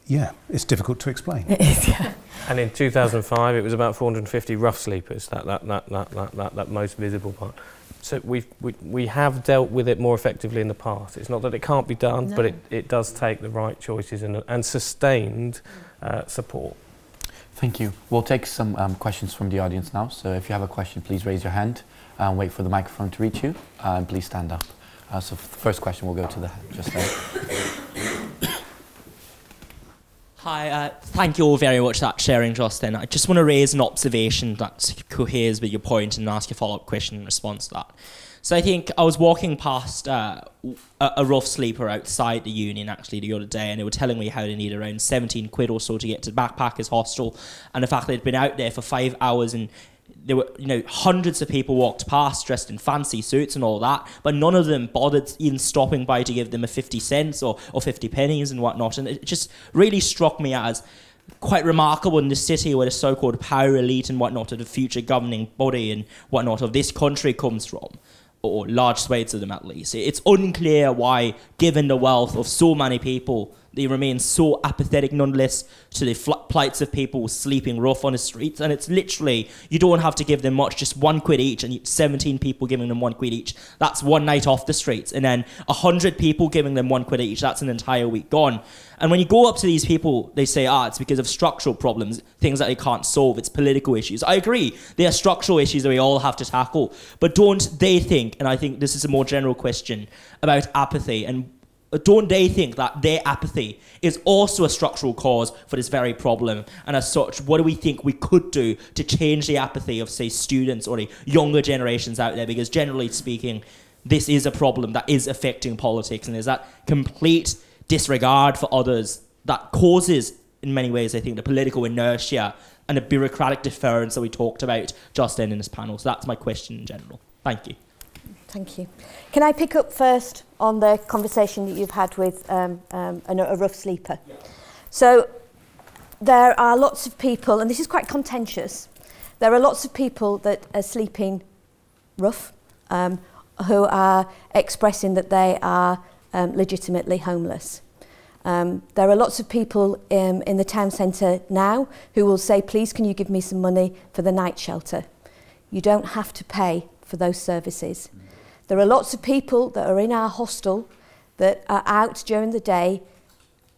yeah, it's difficult to explain. It is, yeah. And in 2005, it was about 450 rough sleepers, that most visible part. So we have dealt with it more effectively in the past. It's not that it can't be done, but it does take the right choices and sustained support. Thank you. We'll take some questions from the audience now. So if you have a question, please raise your hand and wait for the microphone to reach you. And please stand up. So the first question will go to the just there. Hi, thank you all very much for that sharing, Justin. I just want to raise an observation that coheres with your point and ask a follow-up question in response to that. So I think I was walking past a rough sleeper outside the union actually the other day, and they were telling me how they need around 17 quid or so to get to Backpackers Hostel, and the fact they'd been out there for 5 hours and there were, you know, hundreds of people walked past dressed in fancy suits and all that, but none of them bothered even stopping by to give them a 50 cents or 50 pennies and whatnot. And it just really struck me as quite remarkable in the city where the so-called power elite and whatnot of the future governing body and whatnot of this country comes from. or large swathes of them at least. It's unclear why, given the wealth of so many people, they remain so apathetic nonetheless to the plights of people sleeping rough on the streets. And it's literally, you don't have to give them much, just £1 each, and 17 people giving them £1 each. That's one night off the streets. And then 100 people giving them £1 each, that's an entire week gone. And when you go up to these people, they say, it's because of structural problems, things that they can't solve, it's political issues. I agree, they are structural issues that we all have to tackle. But don't they think, and I think this is a more general question about apathy, and don't they think that their apathy is also a structural cause for this very problem? And as such, what do we think we could do to change the apathy of, say, students or the younger generations out there? Because generally speaking, this is a problem that is affecting politics, and there's that complete disregard for others that causes, in many ways, I think, the political inertia and the bureaucratic deference that we talked about just then in this panel. So that's my question in general. Thank you. Thank you. Can I pick up first on the conversation that you've had with a rough sleeper? Yeah. So there are lots of people, and this is quite contentious, there are lots of people that are sleeping rough, who are expressing that they are legitimately homeless. There are lots of people in the town centre now who will say, please can you give me some money for the night shelter? You don't have to pay for those services. There are lots of people that are in our hostel that are out during the day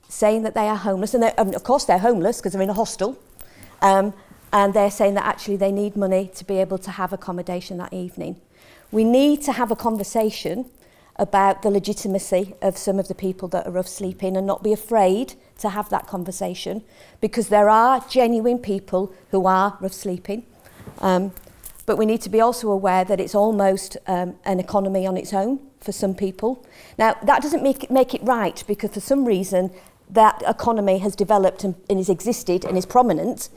saying that they are homeless, and of course they're homeless because they're in a hostel, and they're saying that actually they need money to be able to have accommodation that evening. We need to have a conversation about the legitimacy of some of the people that are rough sleeping and not be afraid to have that conversation, because there are genuine people who are rough sleeping. But we need to be also aware that it's almost an economy on its own for some people. Now, that doesn't make it right, because for some reason that economy has developed and is existed and is prominent,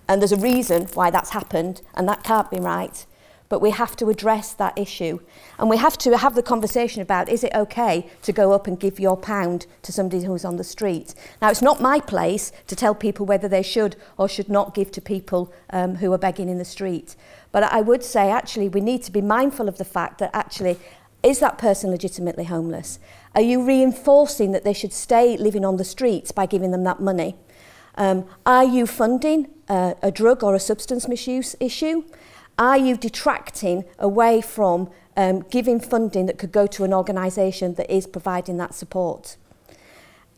and there's a reason why that's happened, and that can't be right. But we have to address that issue. And we have to have the conversation about, is it okay to go up and give your £1 to somebody who's on the street? Now, it's not my place to tell people whether they should or should not give to people who are begging in the street. But I would say, actually, we need to be mindful of the fact that, actually, is that person legitimately homeless? Are you reinforcing that they should stay living on the streets by giving them that money? Are you funding a drug or a substance misuse issue? Are you detracting away from giving funding that could go to an organisation that is providing that support?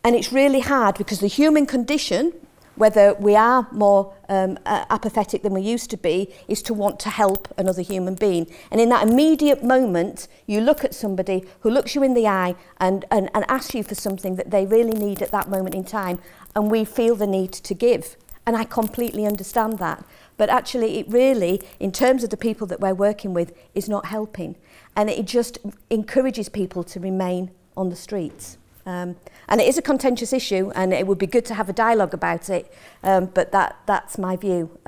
And it's really hard, because the human condition, whether we are more apathetic than we used to be, is to want to help another human being. And in that immediate moment, you look at somebody who looks you in the eye and asks you for something that they really need at that moment in time, and we feel the need to give. And I completely understand that. But actually, it really, in terms of the people that we're working with, is not helping. And it just encourages people to remain on the streets. And it is a contentious issue, and it would be good to have a dialogue about it, but that's my view.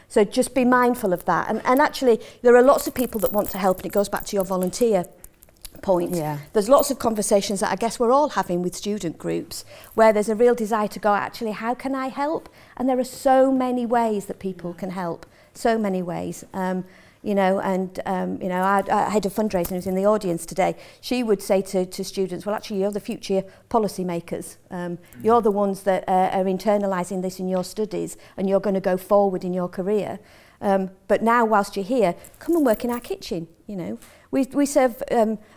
So just be mindful of that. And actually, there are lots of people that want to help, and it goes back to your volunteer point. Yeah. There's lots of conversations that I guess we're all having with student groups, where there's a real desire to go, actually, how can I help? And there are so many ways that people can help, so many ways. You know, and you know, our head of fundraising who's in the audience today, she would say to students, well, actually, you're the future policy makers. You're the ones that are internalising this in your studies, and you're going to go forward in your career. But now, whilst you're here, come and work in our kitchen. You know, we serve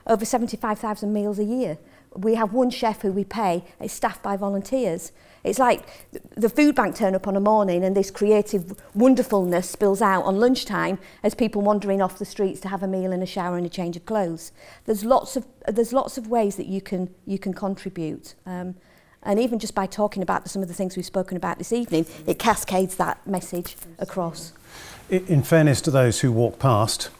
over 75,000 meals a year. We have one chef who we pay. It's staffed by volunteers. It's like the food bank turn up on a morning, and this creative wonderfulness spills out on lunchtime as people wandering off the streets to have a meal and a shower and a change of clothes. There's lots of ways that you can contribute. And even just by talking about some of the things we've spoken about this evening, it cascades that message across. In fairness to those who walk past,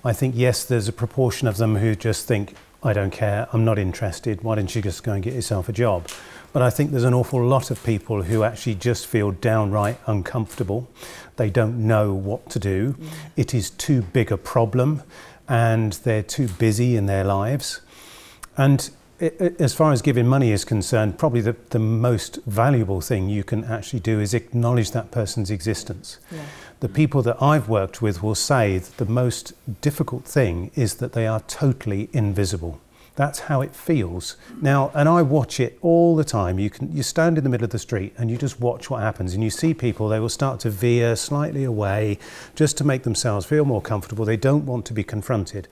I think, yes, there's a proportion of them who just think, I don't care, I'm not interested, why don't you just go and get yourself a job? But I think there's an awful lot of people who actually just feel downright uncomfortable. They don't know what to do. It is too big a problem, and they're too busy in their lives. And as far as giving money is concerned, probably the most valuable thing you can actually do is acknowledge that person's existence. Yeah. The people that I've worked with will say that the most difficult thing is that they are totally invisible. That's how it feels. Now, and I watch it all the time. You stand in the middle of the street and you just watch what happens, and you see people, they will start to veer slightly away just to make themselves feel more comfortable. They don't want to be confronted.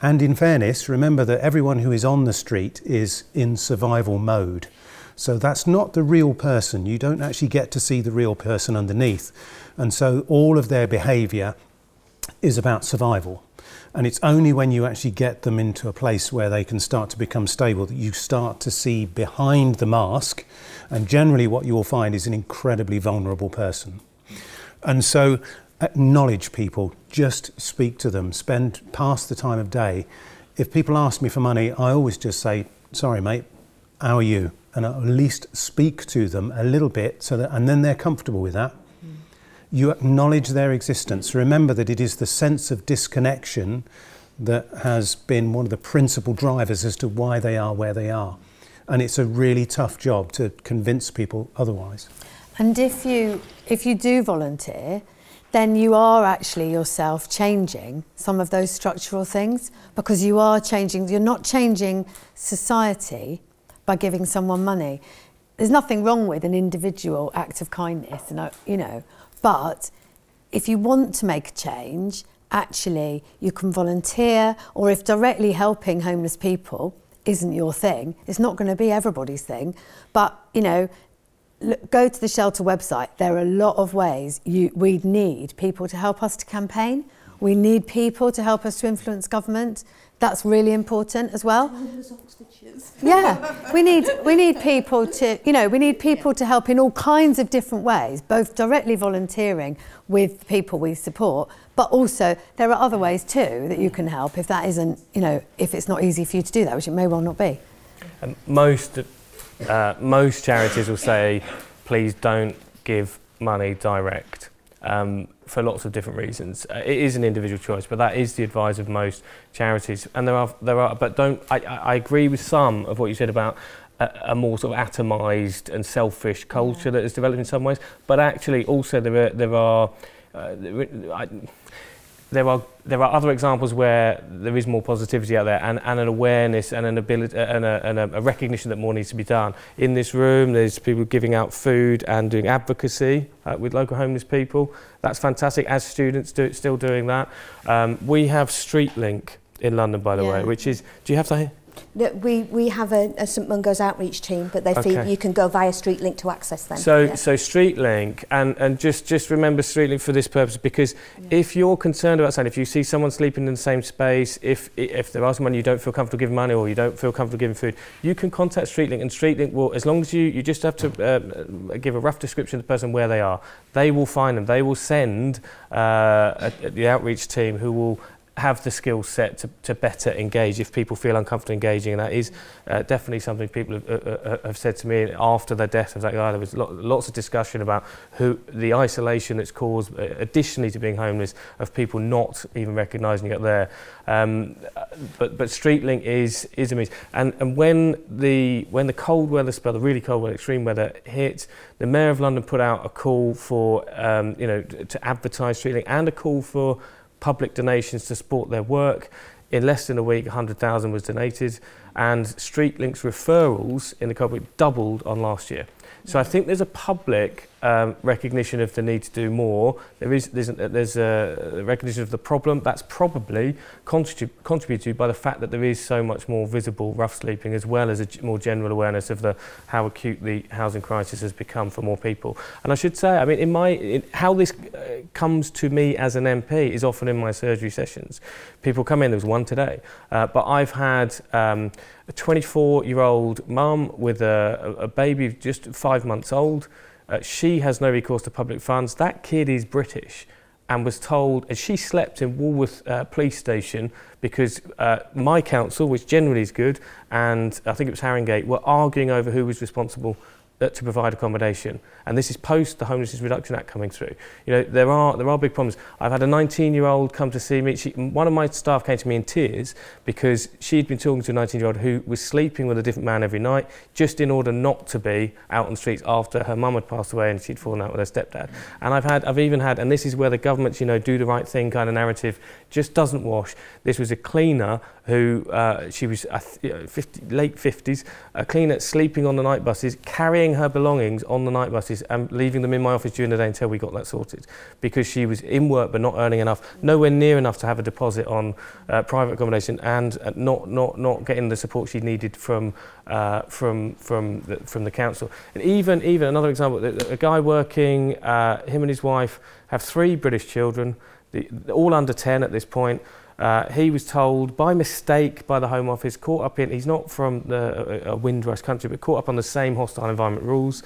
And in fairness, remember that everyone who is on the street is in survival mode. So that's not the real person. You don't actually get to see the real person underneath. And so all of their behaviour is about survival. And it's only when you actually get them into a place where they can start to become stable that you start to see behind the mask. And generally what you will find is an incredibly vulnerable person. And so acknowledge people, just speak to them, pass the time of day. If people ask me for money, I always just say, sorry mate, how are you? And I'll at least speak to them a little bit, and then they're comfortable with that. You acknowledge their existence. Remember that it is the sense of disconnection that has been one of the principal drivers as to why they are where they are. And it's a really tough job to convince people otherwise. And if you do volunteer, then you are actually yourself changing some of those structural things, because you are changing, you're not changing society by giving someone money. There's nothing wrong with an individual act of kindness, and you know, but if you want to make a change, actually you can volunteer, or if directly helping homeless people isn't your thing, it's not going to be everybody's thing, but you know, go to the shelter website. There are a lot of ways we need people to help us to campaign. We need people to help us to influence government. That's really important as well. Yeah, we need people to, you know, we need people to help in all kinds of different ways, both directly volunteering with people we support, but also there are other ways too that you can help if that isn't, you know, if it's not easy for you to do that, which it may well not be. Most charities will say, please don't give money direct, for lots of different reasons. It is an individual choice, but that is the advice of most charities. And there are, but don't. I agree with some of what you said about a more sort of atomised and selfish culture that has developed in some ways. But actually, also there are other examples where there is more positivity out there, and an awareness and an ability and a recognition that more needs to be done. In this room, there's people giving out food and doing advocacy with local homeless people. That's fantastic. As students still doing that. We have StreetLink in London, by the way, which is. Do you have that here? We have a St Mungo's outreach team, but you can go via StreetLink to access them. So StreetLink, and just remember StreetLink for this purpose, because if you're concerned about something, if you see someone sleeping in the same space, if there are someone you don't feel comfortable giving money or you don't feel comfortable giving food, you can contact StreetLink, and StreetLink will, as long as you just have to give a rough description of the person where they are, they will find them. They will send the outreach team who will have the skill set to better engage if people feel uncomfortable engaging, and that is definitely something people have said to me after their death. There was lots of discussion about the isolation that's caused, additionally to being homeless, of people not even recognising it there. But StreetLink is amazing. And when the cold weather spell, the really cold weather, extreme weather hit, the Mayor of London put out a call for to advertise StreetLink, and a call for public donations to support their work. In less than a week, 100,000 was donated, and StreetLink's referrals in the cold week doubled on last year. So I think there's a public recognition of the need to do more. There's a recognition of the problem. That's probably contributed by the fact that there is so much more visible rough sleeping, as well as a more general awareness of how acute the housing crisis has become for more people. And I should say, I mean, how this comes to me as an MP is often in my surgery sessions. People come in, there was one today, but I've had a 24-year-old mum with a baby just 5 months old. She has no recourse to public funds. That kid is British and was told, and she slept in Woolworth police station because my council, which generally is good, and I think it was Haringey, were arguing over who was responsible to provide accommodation, and this is post the Homelessness Reduction Act coming through. You know, there are big problems. I've had a 19-year-old come to see me. One of my staff came to me in tears because she'd been talking to a 19-year-old who was sleeping with a different man every night, just in order not to be out on the streets after her mum had passed away and she'd fallen out with her stepdad. And I've even had, and this is where the government's, you know, do the right thing kind of narrative just doesn't wash. This was a cleaner who she was late 50s, a cleaner sleeping on the night buses, carrying her belongings on the night buses and leaving them in my office during the day until we got that sorted, because she was in work but not earning enough, nowhere near enough to have a deposit on private accommodation, and not getting the support she needed from the council. And even another example, a guy working, him and his wife have 3 British children, all under 10 at this point. He was told by mistake by the Home Office, caught up in, he's not from a Windrush country, but caught up on the same hostile environment rules,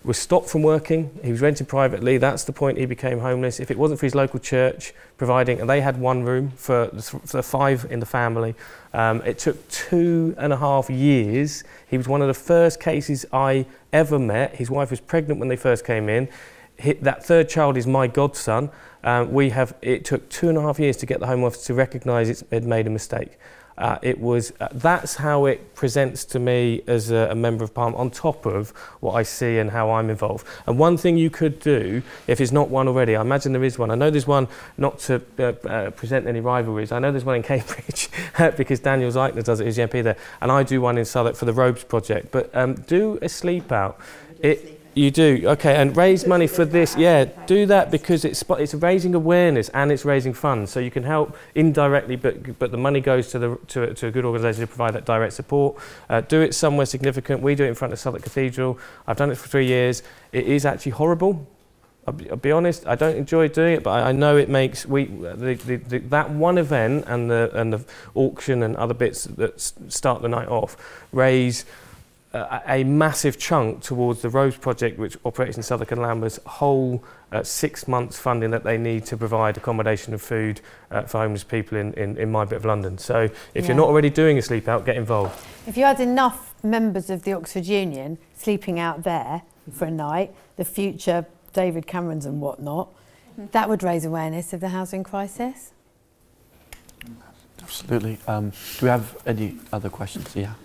was stopped from working. He was renting privately. That's the point he became homeless. If it wasn't for his local church providing, and they had 1 room for the 5 in the family, it took 2.5 years. He was one of the first cases I ever met. His wife was pregnant when they first came in. That 3rd child is my godson. It took 2.5 years to get the Home Office to recognise it had made a mistake. That's how it presents to me as a member of Parliament, on top of what I see and how I'm involved. And one thing you could do, if it's not one already, I imagine there is one. I know there's one, not to present any rivalries, I know there's one in Cambridge because Daniel Zeichner does it, he's the MP there, and I do one in Southwark for the Robes Project. But do a sleep out. You do, okay, and raise money for this. Yeah, do that, because it's raising awareness and it's raising funds, so you can help indirectly, but the money goes to a good organisation to provide that direct support. Do it somewhere significant. We do it in front of Southwark Cathedral. I've done it for 3 years. It is actually horrible. I'll be honest, I don't enjoy doing it, but I know it makes that one event and the auction and other bits that start the night off raise a massive chunk towards the Robes Project, which operates in Southwark and Lambeth, whole 6 months funding that they need to provide accommodation and food for homeless people in my bit of London. So if you're not already doing a sleep out, get involved. If you had enough members of the Oxford Union sleeping out there for a night, the future David Camerons and whatnot, that would raise awareness of the housing crisis. Absolutely. Do we have any other questions? Yeah.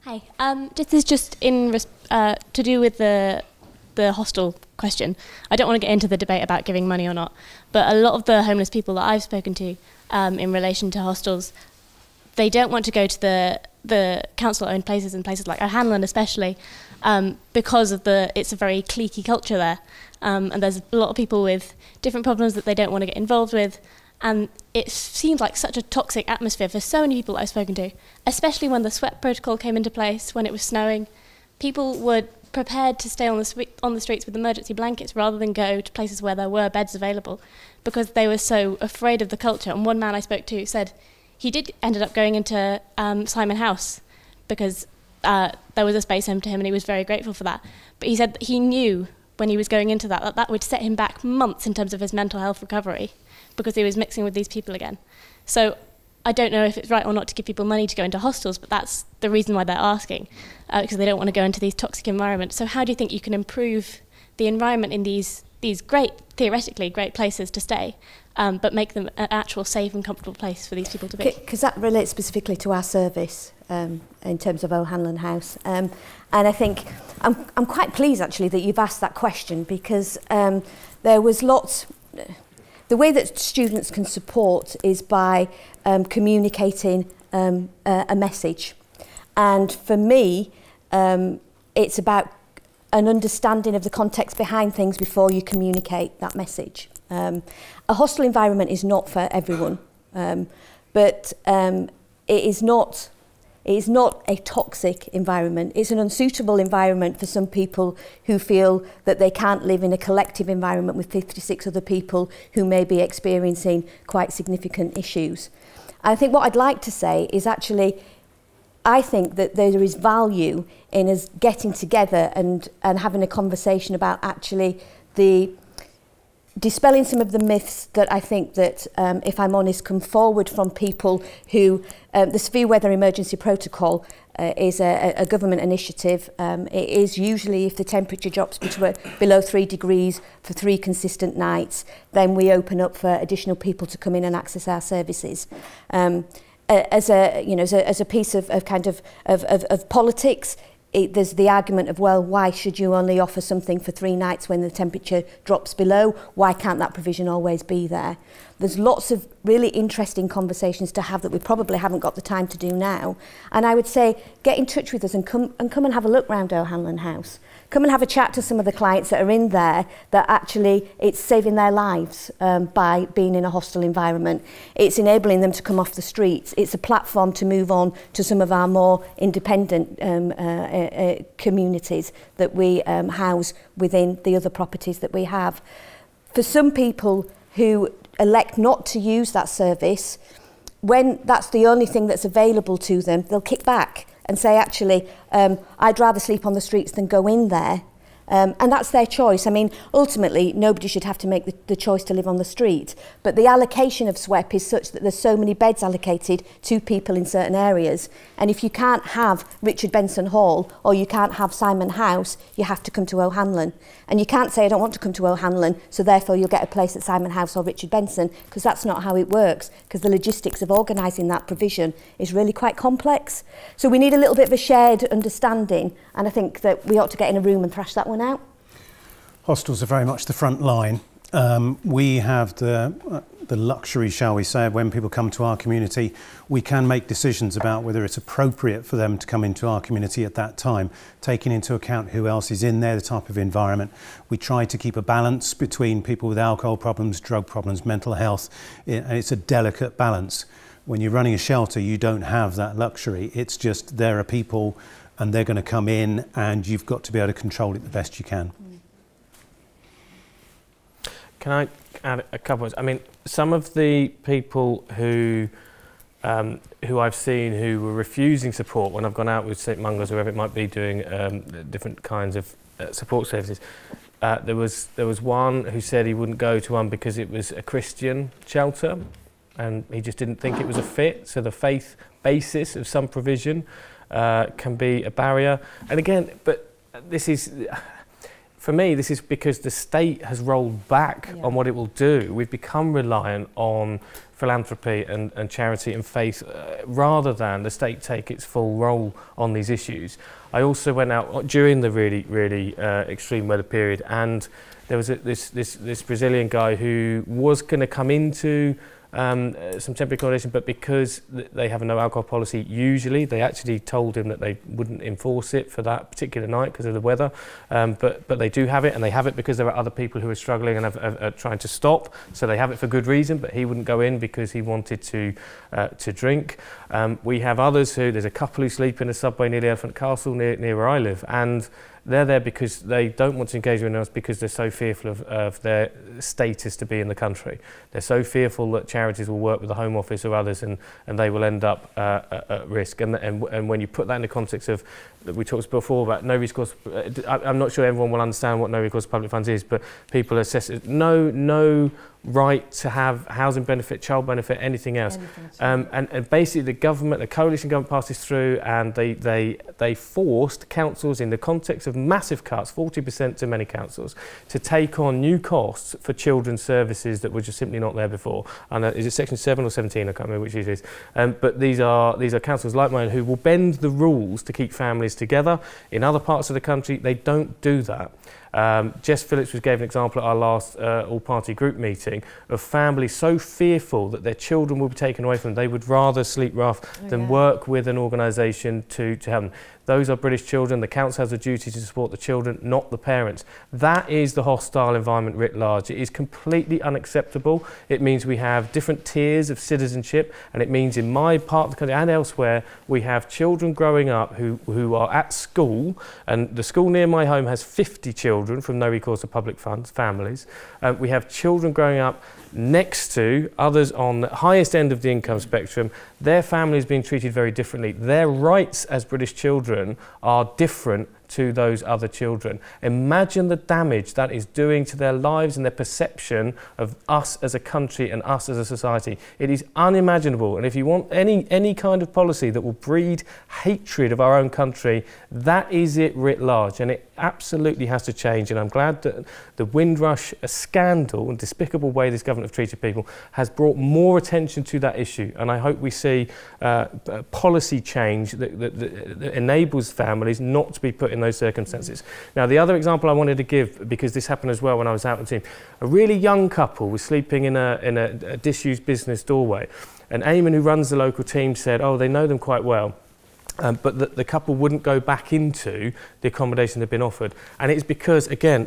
Hi, this is just to do with the hostel question. I don't want to get into the debate about giving money or not, but a lot of the homeless people that I've spoken to in relation to hostels, they don't want to go to the council-owned places, and places like Hanlon especially, because of it's a very cliquey culture there, and there's a lot of people with different problems that they don't want to get involved with. And it seems like such a toxic atmosphere for so many people I've spoken to, especially when the sweat protocol came into place, when it was snowing. People were prepared to stay on the streets with emergency blankets rather than go to places where there were beds available, because they were so afraid of the culture. And one man I spoke to said he ended up going into Simon House because there was a space home to him, and he was very grateful for that. But he said that he knew when he was going into that would set him back months in terms of his mental health recovery, because he was mixing with these people again. So I don't know if it's right or not to give people money to go into hostels, but that's the reason why they're asking, because they don't want to go into these toxic environments. So how do you think you can improve the environment in these great, theoretically great places to stay, but make them an actual safe and comfortable place for these people to be? Because that relates specifically to our service in terms of O'Hanlon House. And I think I'm quite pleased actually that you've asked that question, because there was lots... The way that students can support is by communicating a message. And for me, it's about an understanding of the context behind things before you communicate that message. A hostel environment is not for everyone, but it is not a toxic environment. It's an unsuitable environment for some people who feel that they can't live in a collective environment with 56 other people who may be experiencing quite significant issues. I think what I'd like to say is actually, I think that there is value in us getting together and having a conversation about actually the dispelling some of the myths that I think that, if I'm honest, come forward from people who, the severe weather emergency protocol is a government initiative. It is usually if the temperature drops below 3 degrees for 3 consistent nights, then we open up for additional people to come in and access our services. As a piece of kind of politics, there's the argument of, well, why should you only offer something for 3 nights when the temperature drops below? Why can't that provision always be there? There's lots of really interesting conversations to have that we probably haven't got the time to do now. And I would say, get in touch with us and come and have a look round O'Hanlon House. Come and have a chat to some of the clients that are in there that actually it's saving their lives by being in a hostile environment. It's enabling them to come off the streets. It's a platform to move on to some of our more independent communities that we house within the other properties that we have. For some people who elect not to use that service, when that's the only thing that's available to them, they'll kick back and say, actually, I'd rather sleep on the streets than go in there. And that's their choice. I mean, ultimately, nobody should have to make the choice to live on the street. But the allocation of SWEP is such that there's so many beds allocated to people in certain areas. And if you can't have Richard Benson Hall or you can't have Simon House, you have to come to O'Hanlon. And you can't say, I don't want to come to O'Hanlon, so therefore you'll get a place at Simon House or Richard Benson, because that's not how it works, because the logistics of organising that provision is really quite complex. So we need a little bit of a shared understanding, and I think that we ought to get in a room and thrash that one out. Hostels are very much the front line. We have the luxury, shall we say, when people come to our community, we can make decisions about whether it's appropriate for them to come into our community at that time, taking into account who else is in there, the type of environment. We try to keep a balance between people with alcohol problems, drug problems, mental health, and it's a delicate balance. When you're running a shelter, you don't have that luxury. It's just there are people and they're going to come in and you've got to be able to control it the best you can. Can I add a couple of, I mean, some of the people who I've seen who were refusing support when I've gone out with St Mungo's or whoever it might be doing different kinds of support services, there was one who said he wouldn't go to one because it was a Christian shelter and he just didn't think it was a fit. So the faith basis of some provision can be a barrier. And again, but this is... For me, this is because the state has rolled back on what it will do. We've become reliant on philanthropy and charity and faith rather than the state take its full role on these issues. I also went out during the really extreme weather period, and there was this Brazilian guy who was going to come into some temporary accommodation, but because they have a no alcohol policy, usually they actually told him that they wouldn't enforce it for that particular night because of the weather, but they do have it, and they have it because there are other people who are struggling and are trying to stop, so they have it for good reason, but he wouldn't go in because he wanted to drink. We have others there's a couple who sleep in a subway near the Elephant Castle near where I live, and they're there because they don't want to engage with anyone else because they're so fearful of their status to be in the country. They're so fearful that Charities will work with the Home Office or others and they will end up at risk. And when you put that in the context of, we talked before about no recourse, I'm not sure everyone will understand what no recourse public funds is, but people assess it, no right to have housing benefit, child benefit, anything else. And basically the government, the coalition government passed this through, and they forced councils, in the context of massive cuts, 40% to many councils, to take on new costs for children's services that were just simply not there before. And is it section 7 or 17? I can't remember which it is. But these are councils like mine who will bend the rules to keep families together. In other parts of the country, they don't do that. Jess Phillips gave an example at our last all-party group meeting of families so fearful that their children will be taken away from them, they would rather sleep rough than work with an organisation to help them. Those are British children. The council has a duty to support the children, not the parents. That is the hostile environment writ large. It is completely unacceptable. It means we have different tiers of citizenship, and it means in my part of the country and elsewhere, we have children growing up who are at school, and the school near my home has 50 children from no recourse to public funds, families. We have children growing up next to others on the highest end of the income spectrum. Their families being treated very differently. Their rights as British children are different to those other children. Imagine the damage that is doing to their lives and their perception of us as a country and us as a society. It is unimaginable, and if you want any kind of policy that will breed hatred of our own country, that is it writ large, and it absolutely has to change. And I'm glad that the Windrush scandal and despicable way this government have treated people has brought more attention to that issue, and I hope we see policy change that enables families not to be put in those circumstances. Now, the other example I wanted to give, because this happened as well when I was out on the team, a really young couple was sleeping in a disused business doorway, and Eamon, who runs the local team, said, oh, they know them quite well. But the couple wouldn't go back into the accommodation they'd been offered. And it's because, again,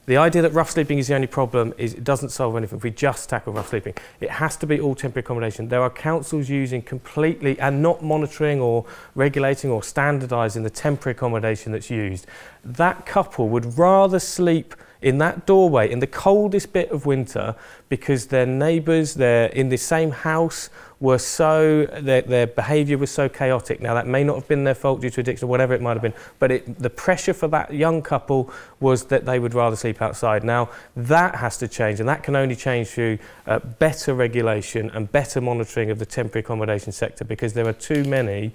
the idea that rough sleeping is the only problem is it doesn't solve anything if we just tackle rough sleeping. It has to be all temporary accommodation. There are councils using completely and not monitoring or regulating or standardising the temporary accommodation that's used. That couple would rather sleep in that doorway in the coldest bit of winter because their neighbours, they're in the same house, were so, their behaviour was so chaotic. Now, that may not have been their fault due to addiction or whatever it might have been, but the pressure for that young couple was that they would rather sleep outside. Now, that has to change, and that can only change through better regulation and better monitoring of the temporary accommodation sector, because there are too many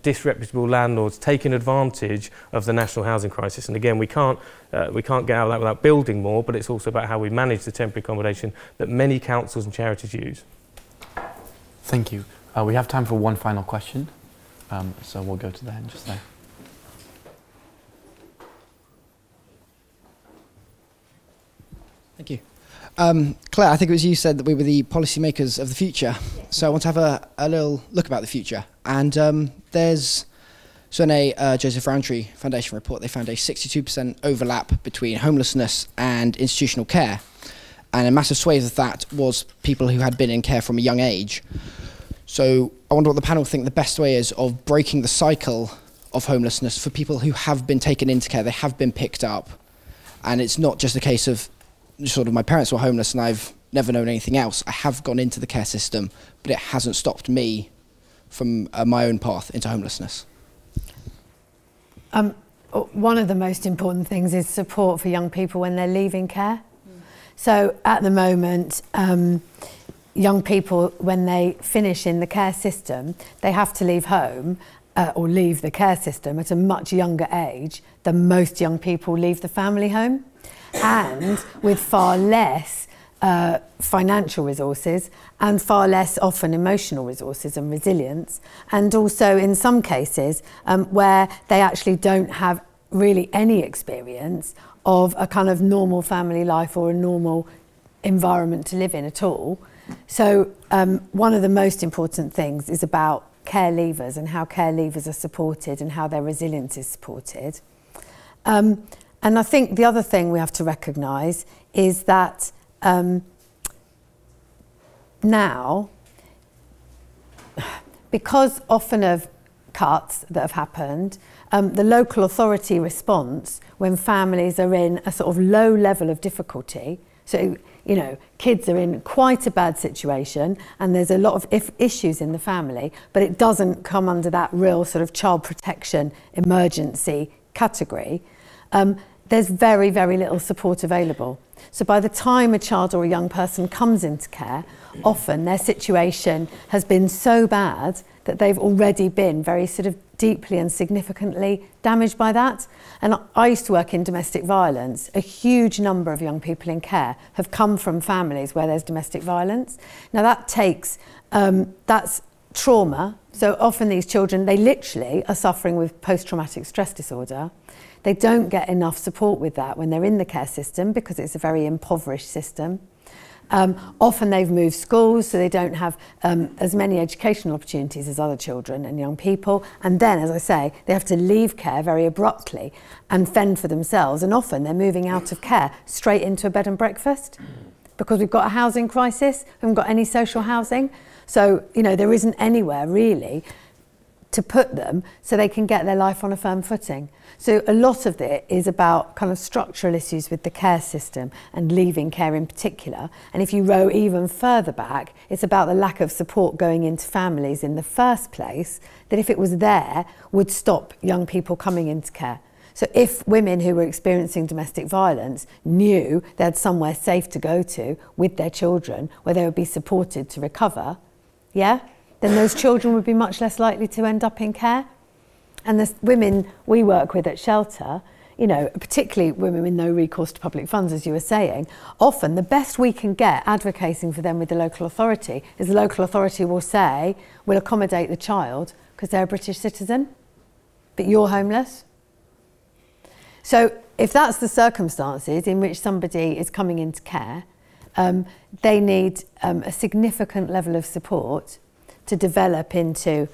disreputable landlords taking advantage of the national housing crisis. And again, we can't get out of that without building more, but it's also about how we manage the temporary accommodation that many councils and charities use. Thank you. We have time for one final question, so we'll go to that in just now. Thank you. Claire, I think it was you said that we were the policymakers of the future. So I want to have a little look about the future. And there's, so in a Joseph Rowntree Foundation report, they found a 62% overlap between homelessness and institutional care. And a massive swathe of that was people who had been in care from a young age. So I wonder what the panel think the best way is of breaking the cycle of homelessness for people who have been taken into care, they have been picked up. And it's not just a case of sort of my parents were homeless and I've never known anything else. I have gone into the care system, but it hasn't stopped me from my own path into homelessness. One of the most important things is support for young people when they're leaving care. So at the moment, young people, when they finish in the care system, they have to leave home or leave the care system at a much younger age than most young people leave the family home, and with far less financial resources and far less often emotional resources and resilience, and also in some cases where they actually don't have really any experience of a kind of normal family life or a normal environment to live in at all. So one of the most important things is about care leavers and how care leavers are supported and how their resilience is supported. And I think the other thing we have to recognise is that now, because often of cuts that have happened, the local authority response when families are in a sort of low level of difficulty, so you know, kids are in quite a bad situation and there's a lot of issues in the family, but it doesn't come under that real sort of child protection emergency category, there's very, very little support available. So by the time a child or a young person comes into care, often their situation has been so bad that they've already been very sort of deeply and significantly damaged by that. And I used to work in domestic violence. A huge number of young people in care have come from families where there's domestic violence. Now that takes, that's trauma. So often these children, they literally are suffering with post-traumatic stress disorder. They don't get enough support with that when they're in the care system because it's a very impoverished system. Often they've moved schools, so they don't have as many educational opportunities as other children and young people. And then, as I say, they have to leave care very abruptly and fend for themselves. And often they're moving out of care straight into a bed and breakfast because we've got a housing crisis, we haven't got any social housing. So, you know, there isn't anywhere really to put them so they can get their life on a firm footing. So a lot of it is about kind of structural issues with the care system and leaving care in particular. And if you row even further back, it's about the lack of support going into families in the first place, that if it was there, would stop young people coming into care. So if women who were experiencing domestic violence knew they had somewhere safe to go to with their children, where they would be supported to recover, then those children would be much less likely to end up in care. And the women we work with at Shelter, you know, particularly women with no recourse to public funds, as you were saying, often the best we can get advocating for them with the local authority is the local authority will say, we'll accommodate the child because they're a British citizen, but you're homeless. So if that's the circumstances in which somebody is coming into care, they need a significant level of support to develop into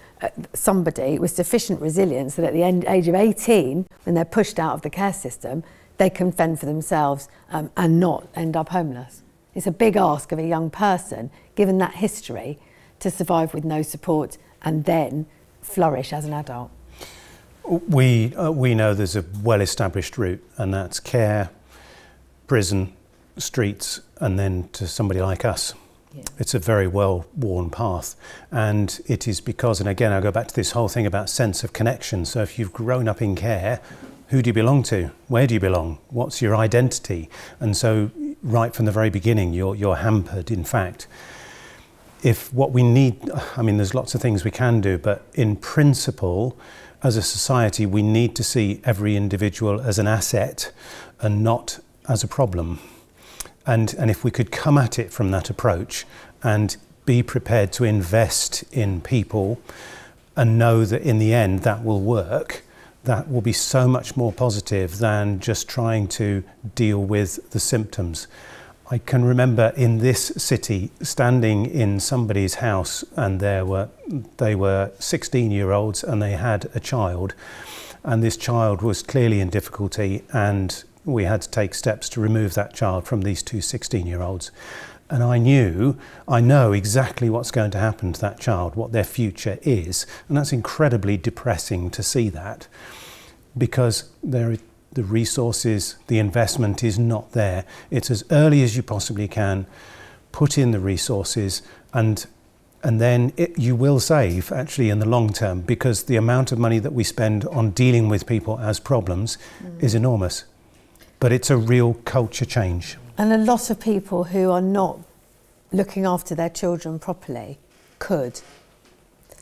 somebody with sufficient resilience that at the age of 18, when they're pushed out of the care system, they can fend for themselves and not end up homeless. It's a big ask of a young person, given that history, to survive with no support and then flourish as an adult. We know there's a well-established route, and that's care, prison, streets, and then to somebody like us. Yeah. It's a very well-worn path, and it is because, and again I go back to this whole thing about sense of connection. So if you've grown up in care, who do you belong to? Where do you belong? What's your identity? And so right from the very beginning you're hampered, in fact. If what we need, I mean there's lots of things we can do, but in principle, as a society, we need to see every individual as an asset and not as a problem. And if we could come at it from that approach and be prepared to invest in people and know that in the end that will work, that will be so much more positive than just trying to deal with the symptoms. I can remember in this city standing in somebody's house, and they were 16-year-olds and they had a child, and this child was clearly in difficulty, and we had to take steps to remove that child from these two 16-year-olds. And I know exactly what's going to happen to that child, what their future is, and that's incredibly depressing to see that, because the resources, the investment is not there. It's as early as you possibly can, put in the resources, and then you will save actually in the long term, because the amount of money that we spend on dealing with people as problems is enormous. But it's a real culture change. And a lot of people who are not looking after their children properly could.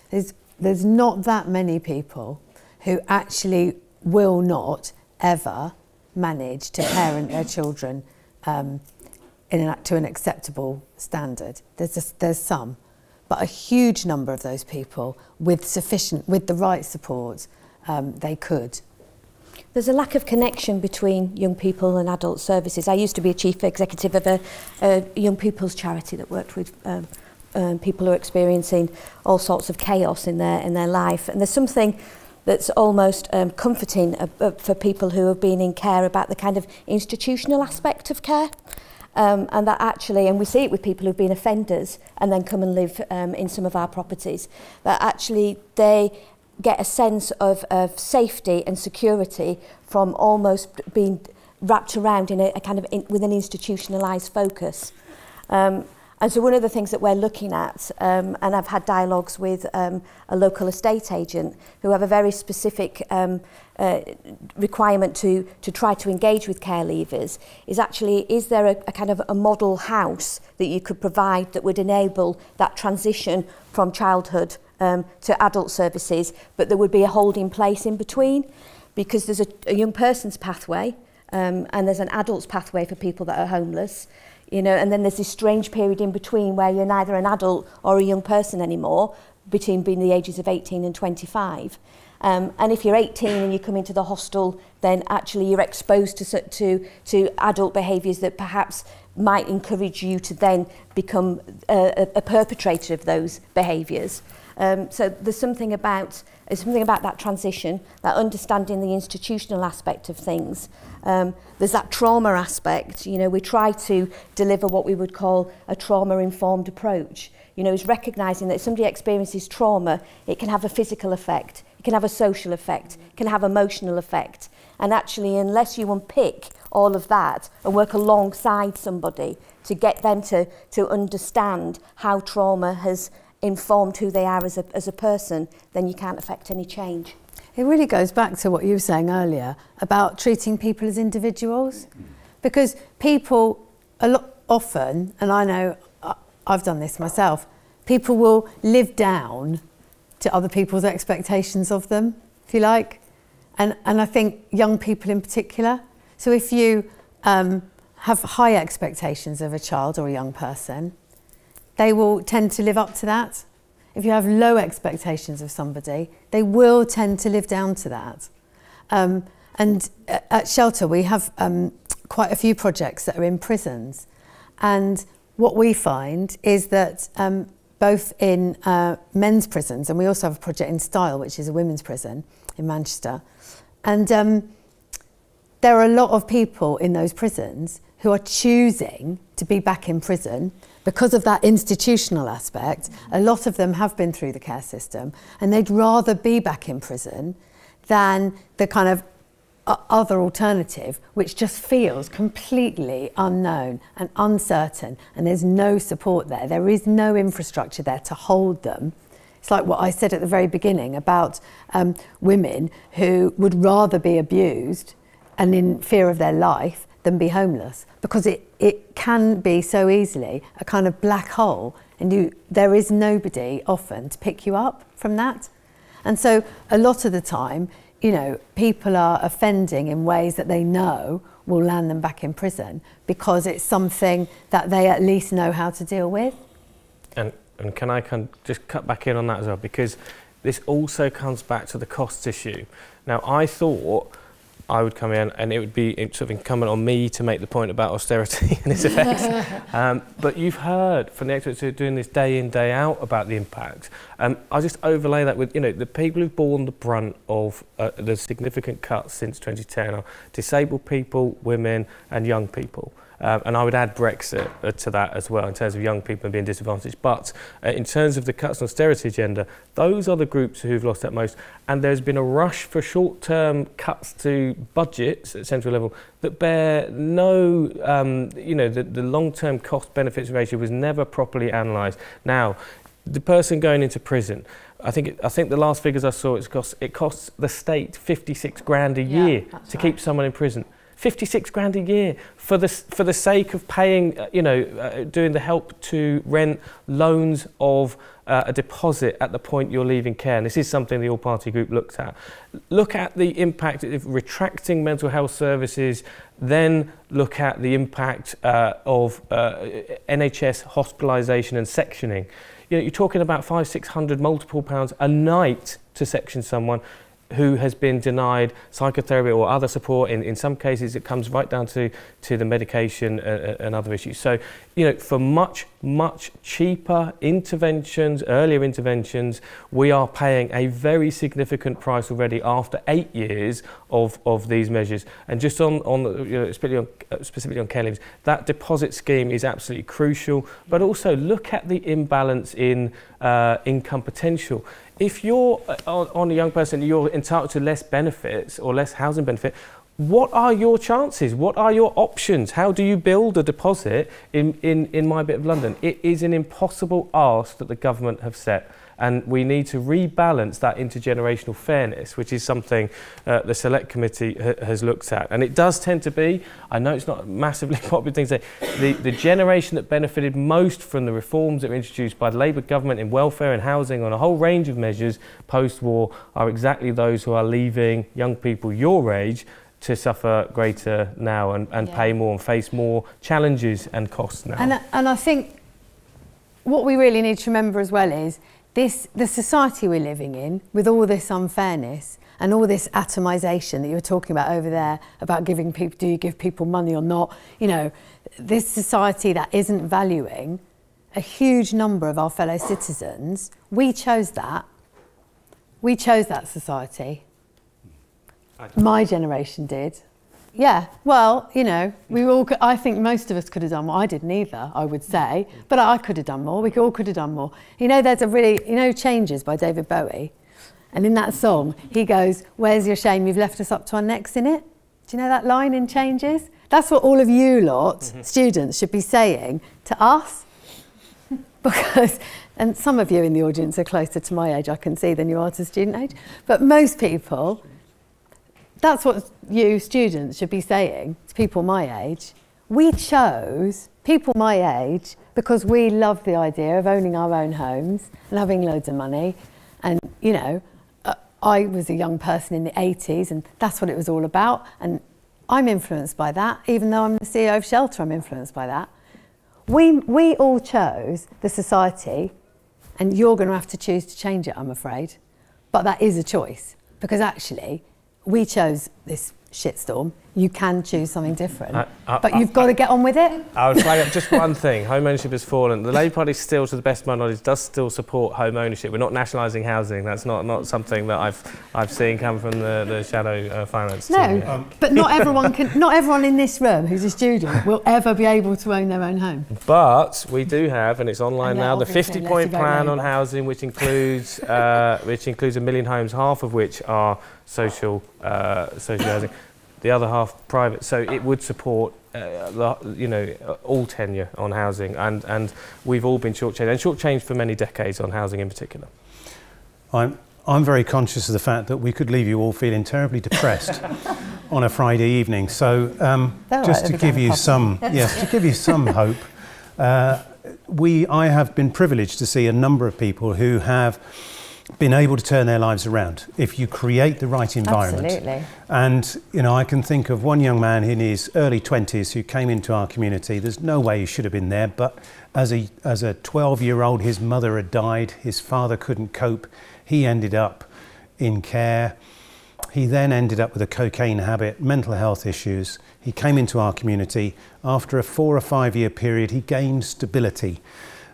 There's not that many people who actually will not ever manage to parent their children to an acceptable standard. There's some, but a huge number of those people with the right support, they could. There's a lack of connection between young people and adult services. I used to be a chief executive of a young people's charity that worked with people who are experiencing all sorts of chaos in their life. And there's something that's almost comforting for people who have been in care about the kind of institutional aspect of care. And that actually, and we see it with people who've been offenders and then come and live in some of our properties, that actually they get a sense of safety and security from almost being wrapped around in a kind of with an institutionalised focus. And so one of the things that we're looking at, and I've had dialogues with a local estate agent who have a very specific requirement to try to engage with care leavers, is actually, is there a kind of a model house that you could provide that would enable that transition from childhood to adult services, but there would be a holding place in between, because there's a young person's pathway and there's an adult's pathway for people that are homeless, you know, and then there's this strange period in between where you're neither an adult or a young person anymore, between being the ages of 18 and 25. And if you're 18 and you come into the hostel, then actually you're exposed to adult behaviours that perhaps might encourage you to then become a perpetrator of those behaviours. So there's something about that transition, that understanding the institutional aspect of things. There's that trauma aspect. You know, we try to deliver what we would call a trauma-informed approach. You know, is recognising that if somebody experiences trauma, it can have a physical effect, it can have a social effect, it can have emotional effect. And actually, unless you unpick all of that and work alongside somebody to get them to understand how trauma has informed who they are as a person, then you can't affect any change. It really goes back to what you were saying earlier about treating people as individuals, because people often, and I know I've done this myself, people will live down to other people's expectations of them, if you like, and I think young people in particular. So if you have high expectations of a child or a young person, they will tend to live up to that. If you have low expectations of somebody, they will tend to live down to that. And at Shelter, we have quite a few projects that are in prisons. And what we find is that both in men's prisons, and we also have a project in Style, which is a women's prison in Manchester, and there are a lot of people in those prisons who are choosing to be back in prison because of that institutional aspect. A lot of them have been through the care system, and they'd rather be back in prison than the kind of other alternative, which just feels completely unknown and uncertain, and there's no support there. There is no infrastructure there to hold them. It's like what I said at the very beginning about women who would rather be abused and in fear of their life than be homeless, because it can be so easily a kind of black hole, and there is nobody often to pick you up from that. And so a lot of the time, you know, people are offending in ways that they know will land them back in prison because it's something that they at least know how to deal with. And can I just cut back in on that as well, because this also comes back to the costs issue. Now, I thought I would come in and it would be sort of incumbent on me to make the point about austerity and its effects. But you've heard from the experts who are doing this day in, day out about the impact. I'll just overlay that with, you know, the people who've borne the brunt of the significant cuts since 2010 are disabled people, women and young people. And I would add Brexit to that as well in terms of young people being disadvantaged. But in terms of the cuts and austerity agenda, those are the groups who've lost that most. And there's been a rush for short-term cuts to budgets at central level that bear no, you know, the long-term cost-benefits ratio was never properly analysed. Now, the person going into prison, I think the last figures I saw, it costs the state 56 grand a year to keep someone in prison. 56 grand a year for the sake of paying, you know, doing the help to rent, loans of a deposit at the point you're leaving care. And this is something the all-party group looked at. Look at the impact of retracting mental health services, then look at the impact of NHS hospitalisation and sectioning. You know, you're talking about £500-600 multiple pounds a night to section someone who has been denied psychotherapy or other support. In some cases, it comes right down to the medication and other issues. So, you know, for much cheaper interventions, earlier interventions, we are paying a very significant price already after 8 years of these measures. And just on you know, specifically on care leaves, that deposit scheme is absolutely crucial. But also look at the imbalance in income potential. If you're on a young person, you're entitled to less benefits or less housing benefit, what are your chances? What are your options? How do you build a deposit in my bit of London? It is an impossible ask that the government have set. And we need to rebalance that intergenerational fairness, which is something the Select Committee has looked at. And it does tend to be, I know it's not a massively popular thing to say, the generation that benefited most from the reforms that were introduced by the Labour government in welfare and housing on a whole range of measures post-war are exactly those who are leaving young people your age to suffer greater now and pay more and face more challenges and costs now. And I think what we really need to remember as well is the society we're living in, with all this unfairness and all this atomisation that you were talking about over there, about giving people, do you give people money or not? You know, this society that isn't valuing a huge number of our fellow citizens, we chose that. We chose that society. My generation did. Yeah, well, you know, I think most of us could have done more. I didn't either, I would say, but I could have done more. We all could have done more. You know, there's a really, you know, Changes by David Bowie? And in that song, he goes, "Where's your shame? You've left us up to our necks in it." Do you know that line in Changes? That's what all of you lot, students, should be saying to us. Because, and some of you in the audience are closer to my age, I can see, than you are to student age. But most people, that's what you students should be saying to people my age. We chose people my age because we love the idea of owning our own homes and having loads of money. And, you know, I was a young person in the 80s and that's what it was all about. And I'm influenced by that. Even though I'm the CEO of Shelter, I'm influenced by that. We all chose the society, and you're going to have to choose to change it, I'm afraid. But that is a choice, because actually, we chose this shitstorm. You can choose something different, but you've got to get on with it. I would flag up just one thing. Home ownership has fallen. The Labour Party still, to the best of my knowledge, does still support home ownership. We're not nationalising housing. That's not something that I've seen come from the shadow finance team. No, but not everyone in this room who's a student will ever be able to own their own home. But we do have, and it's online now, the 50-point plan on housing, which includes 1 million homes, half of which are social housing. The other half private, so it would support, all tenure on housing, and we've all been shortchanged, and shortchanged for many decades on housing in particular. I'm very conscious of the fact that we could leave you all feeling terribly depressed on a Friday evening. So just to give you some, to give you some hope, I have been privileged to see a number of people who have been able to turn their lives around if you create the right environment. Absolutely. And I can think of one young man in his early 20s who came into our community. There's no way he should have been there, but as a 12-year-old, his mother had died, his father couldn't cope, he ended up in care. He then ended up with a cocaine habit, mental health issues. He came into our community. After a 4 or 5 year period, he gained stability.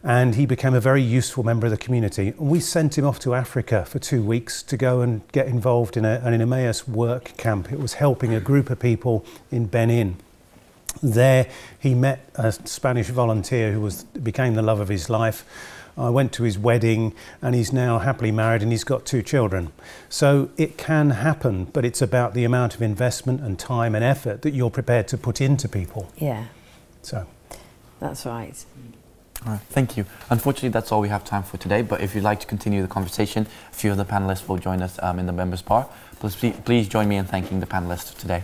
And he became a very useful member of the community. And we sent him off to Africa for 2 weeks to go and get involved in an Emmaus work camp. It was helping a group of people in Benin. There he met a Spanish volunteer who became the love of his life. I went to his wedding and he's now happily married and he's got 2 children. So it can happen, but it's about the amount of investment and time and effort that you're prepared to put into people. Yeah. So. That's right. All right, thank you. Unfortunately, that's all we have time for today, but if you'd like to continue the conversation, a few of the panelists will join us in the members' bar. Please join me in thanking the panelists today.